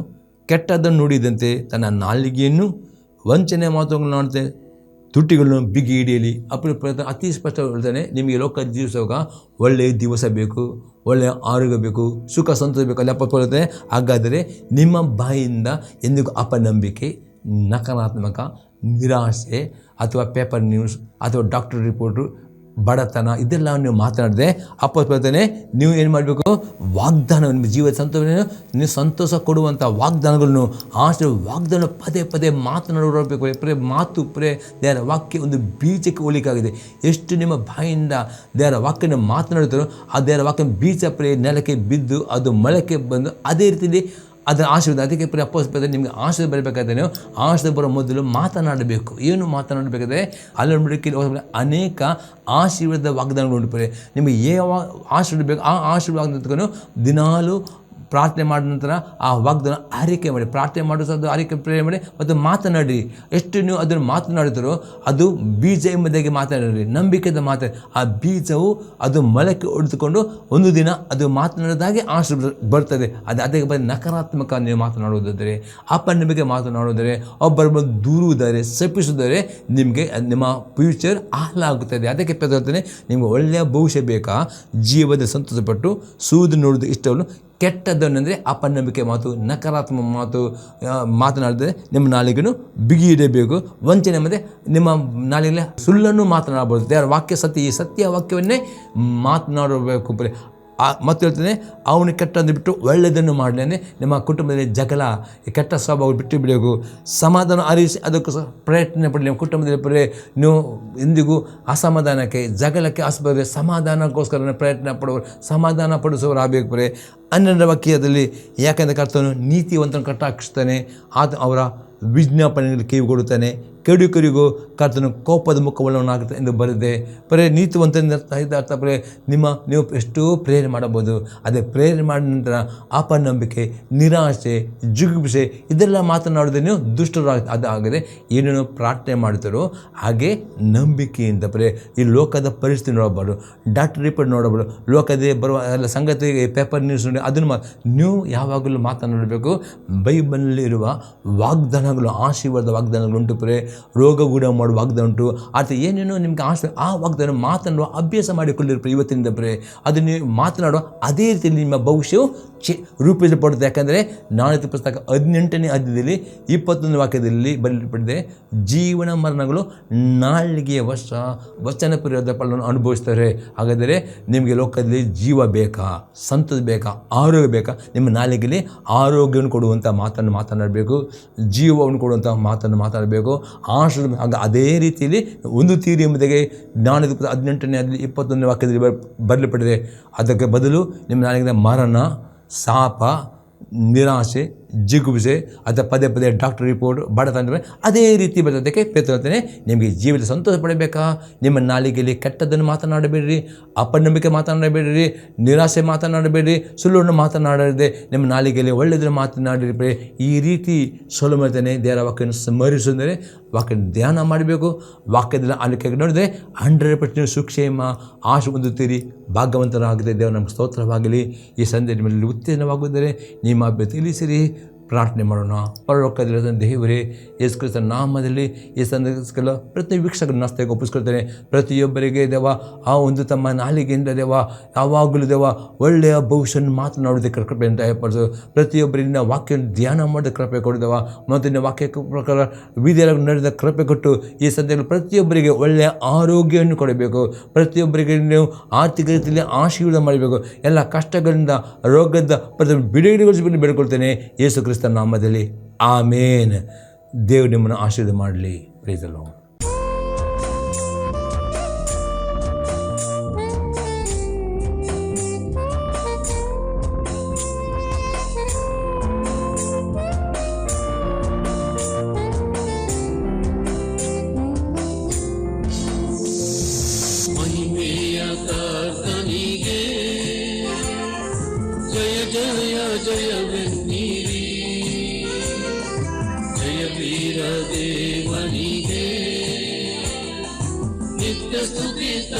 ಕೆಟ್ಟದ್ದನ್ನು ನುಡಿದಂತೆ ತನ್ನ ನಾಲಿಗೆಯನ್ನು ವಂಚನೆ ಮಾತುಗಳನ್ನು ಆಡುತ್ತೆ, ತುಟಿಗಳನ್ನು ಬಿಗಿ ಹಿಡಿಯಲಿ. ಅತಿ ಸ್ಪಷ್ಟ ಹೇಳ್ತಾನೆ, ನಿಮಗೆ ಲೋಕ ಜೀವಿಸುವಾಗ ಒಳ್ಳೆಯ ದಿವಸ ಬೇಕು, ಒಳ್ಳೆಯ ಆರೋಗ್ಯ ಬೇಕು, ಸುಖ ಸಂತೋಷ ಬೇಕು. ಅಲ್ಲಿ ಹೇಳ್ತಾನೆ, ಹಾಗಾದರೆ ನಿಮ್ಮ ಬಾಯಿಂದ ಎಂದಿಗೂ ಅಪನಂಬಿಕೆ, ನಕಾರಾತ್ಮಕ, ನಿರಾಶೆ ಅಥವಾ ಪೇಪರ್ ನ್ಯೂಸ್ ಅಥವಾ ಡಾಕ್ಟರ್ ರಿಪೋರ್ಟು, ಬಡತನ ಇದೆಲ್ಲ ನೀವು ಮಾತನಾಡಿದೆ ಹೇಳ್ತಾನೆ, ನೀವು ಏನು ಮಾಡಬೇಕು? ವಾಗ್ದಾನ, ನಿಮ್ಮ ಜೀವದ ಸಂತೋಷವನ್ನು ನೀವು ಸಂತೋಷ ಕೊಡುವಂಥ ವಾಗ್ದಾನಗಳನ್ನು ವಾಗ್ದಾನ ಪದೇ ಮಾತನಾಡಬೇಕು. ಮಾತು ದೇವರ ವಾಕ್ಯ ಒಂದು ಬೀಜಕ್ಕೆ ಹೋಲಿಕಾಗಿದೆ. ಎಷ್ಟು ನಿಮ್ಮ ಬಾಯಿಂದ ದೇವರ ವಾಕ್ಯನ ಮಾತನಾಡುತ್ತಾರೋ ಆ ದೇವರ ವಾಕ್ಯ ಬೀಜ ನೆಲಕ್ಕೆ ಬಿದ್ದು ಅದು ಮೊಳಕೆ ಬಂದು ಅದೇ ರೀತಿಯಲ್ಲಿ ಅದರ ಆಶೀರ್ವಾದ. ಅದಕ್ಕೆ ಅಪ್ಪೋಸ್ಪದ ನಿಮಗೆ ಆಶೀರ್ವಾದ ಬರಬೇಕಾದ್ರೆ ನೀವು ಆಶೀರ್ವಾದ ಬರೋ ಮೊದಲು ಮಾತನಾಡಬೇಕು. ಏನು ಮಾತನಾಡಬೇಕಾದ್ರೆ ಅಲ್ಲಿ ಅನೇಕ ಆಶೀರ್ವಾದ ವಾಗ್ದಾನಗಳು ಉಂಟು. ನಿಮಗೆ ಯಾವ ಆಶೀರ್ವಾದ ಬೇಕು ಆ ಆಶೀರ್ವಾದ ದಿನಾಲು ಪ್ರಾರ್ಥನೆ ಮಾಡಿದ ನಂತರ ಆ ವಾಗ್ದಾನ ಆರೈಕೆ ಮಾಡಿ, ಪ್ರಾರ್ಥನೆ ಮಾಡೋದು ಆರೈಕೆ ಪ್ರೇರಣೆ ಮಾಡಿ ಮತ್ತು ಮಾತನಾಡಿ. ಎಷ್ಟು ನೀವು ಅದನ್ನು ಮಾತನಾಡಿದರೋ ಅದು ಬೀಜ ಎಂಬುದಾಗಿ ಮಾತನಾಡಿ, ನಂಬಿಕೆದ ಮಾತಾಡಿ. ಆ ಬೀಜವು ಅದು ಮೊಳಕೆ ಹೊಡೆದುಕೊಂಡು ಒಂದು ದಿನ ಅದು ಮಾತನಾಡಿದಾಗೆ ಆಶೀರ್ವಾದ ಬರ್ತದೆ. ಅದಕ್ಕೆ ಬರೀ ನಕಾರಾತ್ಮಕ ನೀವು ಮಾತನಾಡುವುದಾದರೆ, ಅಪನಂಬಿಕೆ ಮಾತನಾಡುವುದರೆ, ಒಬ್ಬರ ದೂರುವುದಾದರೆ, ಶಪಿಸುವುದಾದರೆ ನಿಮಗೆ ನಿಮ್ಮ ಫ್ಯೂಚರ್ ಹಾಳಾಗುತ್ತದೆ. ಅದಕ್ಕೆ ಹೇಳ್ತಾನೆ, ನಿಮಗೆ ಒಳ್ಳೆಯ ಭವಿಷ್ಯ ಬೇಕಾ, ಜೀವದ ಸಂತೋಷಪಟ್ಟು ಸೂದು ನೋಡುವುದು ಇಷ್ಟವನ್ನು ಕೆಟ್ಟದ್ದನ್ನೆಂದರೆ ಅಪನಂಬಿಕೆ ಮಾತು, ನಕಾರಾತ್ಮಕ ಮಾತು ಮಾತನಾಡಿದರೆ ನಿಮ್ಮ ನಾಲಿಗೆಯನ್ನು ಬಿಗಿ ಇಡಬೇಕು. ವಂಚನೆ ಮತ್ತು ನಿಮ್ಮ ನಾಲಿಗೆಯಲ್ಲಿ ಸುಳ್ಳನ್ನು ಮಾತನಾಡಬಹುದು. ದೇವರ ವಾಕ್ಯ ಸತ್ಯ, ಈ ಸತ್ಯ ವಾಕ್ಯವನ್ನೇ ಮಾತನಾಡಬೇಕು. ಮತ್ತು ಹೇಳ್ತಾನೆ, ಅವನು ಕೆಟ್ಟದ್ದು ಬಿಟ್ಟು ಒಳ್ಳೆಯದನ್ನು ಮಾಡಲಿ. ನಿಮ್ಮ ಕುಟುಂಬದಲ್ಲಿ ಜಗಳ, ಕೆಟ್ಟ ಸ್ವಭಾವ ಬಿಟ್ಟು ಬಿಡಬೇಕು. ಸಮಾಧಾನ ಅರಿಸಿ ಅದಕ್ಕೋಸ್ಕರ ಪ್ರಯತ್ನ ಪಡಲಿ. ನಿಮ್ಮ ಕುಟುಂಬದಲ್ಲಿ ನೀವು ಎಂದಿಗೂ ಅಸಮಾಧಾನಕ್ಕೆ, ಜಗಳಕ್ಕೆ ಆಸ್ಪತ್ರೆ, ಸಮಾಧಾನಕ್ಕೋಸ್ಕರ ಪ್ರಯತ್ನ ಪಡುವರು, ಸಮಾಧಾನ ಪಡಿಸುವವರು ಆಗಬೇಕು. 12ನೇ ವಾಕ್ಯದಲ್ಲಿ ಯಾಕೆಂದರೆ ಕರ್ತನು ನೀತಿವಂತನ ಕಟಾಕ್ಷಿಸ್ತಾನೆ, ಅವರ ವಿಜ್ಞಾಪನೆಯಲ್ಲಿ ಕಿವಿಗೊಡುತ್ತಾನೆ, ಕೆಡುಕರಿಗೂ ಕರ್ತನು ಕೋಪದ ಮುಖವನ್ನಾಗುತ್ತದೆ ಎಂದು ಬರೆದಿದೆ. ನೀತಿವಂತನ ಅರ್ಥ ನೀವು ಎಷ್ಟೋ ಪ್ರೇರಣೆ ಮಾಡಬಹುದು. ಅದೇ ಪ್ರೇರಣೆ ಮಾಡಿದ ನಂತರ ಅಪನಂಬಿಕೆ, ನಿರಾಶೆ, ಜಿಗುಪ್ಸೆ ಇದೆಲ್ಲ ಮಾತನಾಡಿದ್ರೆ ನೀವು ದುಷ್ಟರಾಗ. ಅದಾಗದೆ ಏನೇನೋ ಪ್ರಾರ್ಥನೆ ಮಾಡ್ತಾರೋ ಹಾಗೆ ನಂಬಿಕೆಯಿಂದ ಈ ಲೋಕದ ಪರಿಸ್ಥಿತಿ ನೋಡಬಾರ್ದು, ಡಾಕ್ಟರ್ ರಿಪೋರ್ಟ್ ನೋಡಬಾರ್ದು, ಲೋಕದ ಬರುವ ಎಲ್ಲ ಸಂಗತಿ ಪೇಪರ್ ನ್ಯೂಸ್ ನೋಡಿ ಅದನ್ನು ನೀವು ಯಾವಾಗಲೂ ಮಾತನಾಡಬೇಕು. ಬೈಬಲ್ನಲ್ಲಿರುವ ವಾಗ್ದಾನಗಳು, ಆಶೀರ್ವಾದ ವಾಗ್ದಾನಗಳು ಉಂಟು. ರೋಗ ಗುಣ ಮಾಡುವ ವಾಗ್ದಾನ ಉಂಟು. ಅಥವಾ ಏನೇನೋ ನಿಮಗೆ ಆ ವಾಗ್ದಾನ ಮಾತನಾಡುವ ಅಭ್ಯಾಸ ಮಾಡಿಕೊಳ್ಳಿರ್ತಾರೆ ಇವತ್ತಿನಿಂದ. ಅದನ್ನು ನೀವು ಮಾತನಾಡುವ ಅದೇ ರೀತಿಯಲ್ಲಿ ನಿಮ್ಮ ಭವಿಷ್ಯವು ರೂಪಿಸಲ್ಪಡುತ್ತೆ. ಯಾಕಂದರೆ ನಾಳಿನ ಪುಸ್ತಕ 18ನೇ ಅಧ್ಯಾಯದಲ್ಲಿ 21ನೇ ವಾಕ್ಯದಲ್ಲಿ ಬರೆಯಲ್ಪಟ್ಟಿದೆ, ಜೀವನ ಮರಣಗಳು ನಾಲಿಗೆಯ ವಚನ ಪ್ರಿಯದ ಫಲವನ್ನು ಅನುಭವಿಸ್ತಾರೆ. ಹಾಗಾದರೆ ನಿಮಗೆ ಲೋಕದಲ್ಲಿ ಜೀವ ಬೇಕಾ, ಸಂತೋಷ ಬೇಕಾ, ಆರೋಗ್ಯ ಬೇಕಾ? ನಿಮ್ಮ ನಾಲಿಗೆಯಲ್ಲಿ ಆರೋಗ್ಯವನ್ನು ಕೊಡುವಂಥ ಮಾತನ್ನು ಮಾತನಾಡಬೇಕು, ಜೀವವನ್ನು ಕೊಡುವಂಥ ಮಾತನ್ನು ಮಾತಾಡಬೇಕು, ಆಶೀರ್ವಾದ. ಆಗ ಅದೇ ರೀತಿಯಲ್ಲಿ ಒಂದು ತೀರಿ ಎಂಬುದಾಗಿ ನಾಳಿನ 18ನೇ 21ನೇ ವಾಕ್ಯದಲ್ಲಿ ಬರೆಯಲ್ಪಟ್ಟಿದೆ. ಅದಕ್ಕೆ ಬದಲು ನಿಮ್ಮ ನಾಲಿಗೆ ಮರಣ, ಶಾಪ, ನಿರಾಶೆ, ಜಿಗುಪ್ಸೆ ಅಥವಾ ಪದೇ ಪದೇ ಡಾಕ್ಟರ್ ರಿಪೋರ್ಟ್ ಬಡತನ ಅದೇ ರೀತಿ ಬರ್ತದಕ್ಕೆ ಪೇತ್ರನೇ ನಿಮಗೆ ಜೀವಿತ ಸಂತೋಷ ಪಡಬೇಕಾ? ನಿಮ್ಮ ನಾಲಿಗೆಯಲ್ಲಿ ಕೆಟ್ಟದ್ದನ್ನು ಮಾತನಾಡಬೇಡ್ರಿ, ಅಪನಂಬಿಕೆ ಮಾತನಾಡಬೇಡ್ರಿ, ನಿರಾಸೆ ಮಾತನಾಡಬೇಡ್ರಿ, ಸುಳ್ಳುವನ್ನು ಮಾತನಾಡದೆ ನಿಮ್ಮ ನಾಲಿಗೆಯಲ್ಲಿ ಒಳ್ಳೆಯದನ್ನು ಮಾತನಾಡಿರಿ. ಈ ರೀತಿ ಸೊಲೊಮೋನನೇ ದೇವರ ವಾಕ್ಯವನ್ನು ಸ್ಮರಿಸಿದರೆ ವಾಕ್ಯ ಧ್ಯಾನ ಮಾಡಬೇಕು. ವಾಕ್ಯದಲ್ಲಿ ಆಲಿಕೆ ನೋಡಿದರೆ 100% ಸುಕ್ಷೇಮ ಆಶೆ ಹೊಂದುತ್ತೀರಿ, ಭಾಗ್ಯವಂತರಾಗದೆ. ದೇವರು ನಮಗೆ ಸ್ತೋತ್ರವಾಗಲಿ. ಈ ಸಂದೇಶ ನಿಮ್ಮಲ್ಲಿ ಉತ್ತೇಜನವಾಗುತ್ತದೆ. ನಿಮ್ಮ ಅಭ್ಯ ತಿಳಿಸಿರಿ. ಪ್ರಾರ್ಥನೆ ಮಾಡೋಣ. ಪರಲೋಕದಲ್ಲಿರುವ ದೇವರೇ, ಯೇಸು ಕ್ರಿಸ್ತನ ನಾಮದಲ್ಲಿ ಈ ಸಂದೇಶಕ್ಕೆಲ್ಲ ಪ್ರತಿ ವೀಕ್ಷಕರನ್ನ ಹಸ್ತಕ್ಕೆ ಒಪ್ಪಿಸ್ಕೊಳ್ತೇನೆ. ಪ್ರತಿಯೊಬ್ಬರಿಗೆ ದೇವ ಆ ಒಂದು ತಮ್ಮ ನಾಲಿಗೆಯಿಂದ ದೇವ ಯಾವಾಗಲೂ ದೇವ ಒಳ್ಳೆಯ ಭವಿಷ್ಯವನ್ನು ಮಾತನಾಡೋದಕ್ಕೆ ಕೃಪೆ ಅಂತ ಏರ್ಪಡಿಸು. ಪ್ರತಿಯೊಬ್ಬರಿಂದ ವಾಕ್ಯ ಧ್ಯಾನ ಮಾಡೋದ ಕೃಪೆ ಕೊಡಿದವ ಮತ್ತು ನಿನ್ನ ವಾಕ್ಯ ಪ್ರಕಾರ ಬೀದಿಯಲ್ಲಿ ನಡೆದ ಕೃಪೆ ಕೊಟ್ಟು ಈ ಸಂದೇಶದಲ್ಲಿ ಪ್ರತಿಯೊಬ್ಬರಿಗೆ ಒಳ್ಳೆಯ ಆರೋಗ್ಯವನ್ನು ಕೊಡಬೇಕು. ಪ್ರತಿಯೊಬ್ಬರಿಗೆ ನೀವು ಆರ್ಥಿಕ ರೀತಿಯಲ್ಲಿ ಆಶೀರ್ವಾದ ಮಾಡಬೇಕು. ಎಲ್ಲ ಕಷ್ಟಗಳಿಂದ ರೋಗದ ಬಿಡುಗಡೆಗೊಳಿಸಿ ಬೇಡಿಕೊಳ್ತೇನೆ ಯೇಸು ಕ್ರಿಸ್ತನ ನಾಮದಲ್ಲಿ. ಆಮೇನ್. ದೇವರು ನಿಮ್ಮನ್ನು ಆಶೀರ್ವಾದ ಮಾಡಲಿ. Price the lord. ದೇವನಿಗೆ ನಿತ್ಯ ಸ್ತುತಿ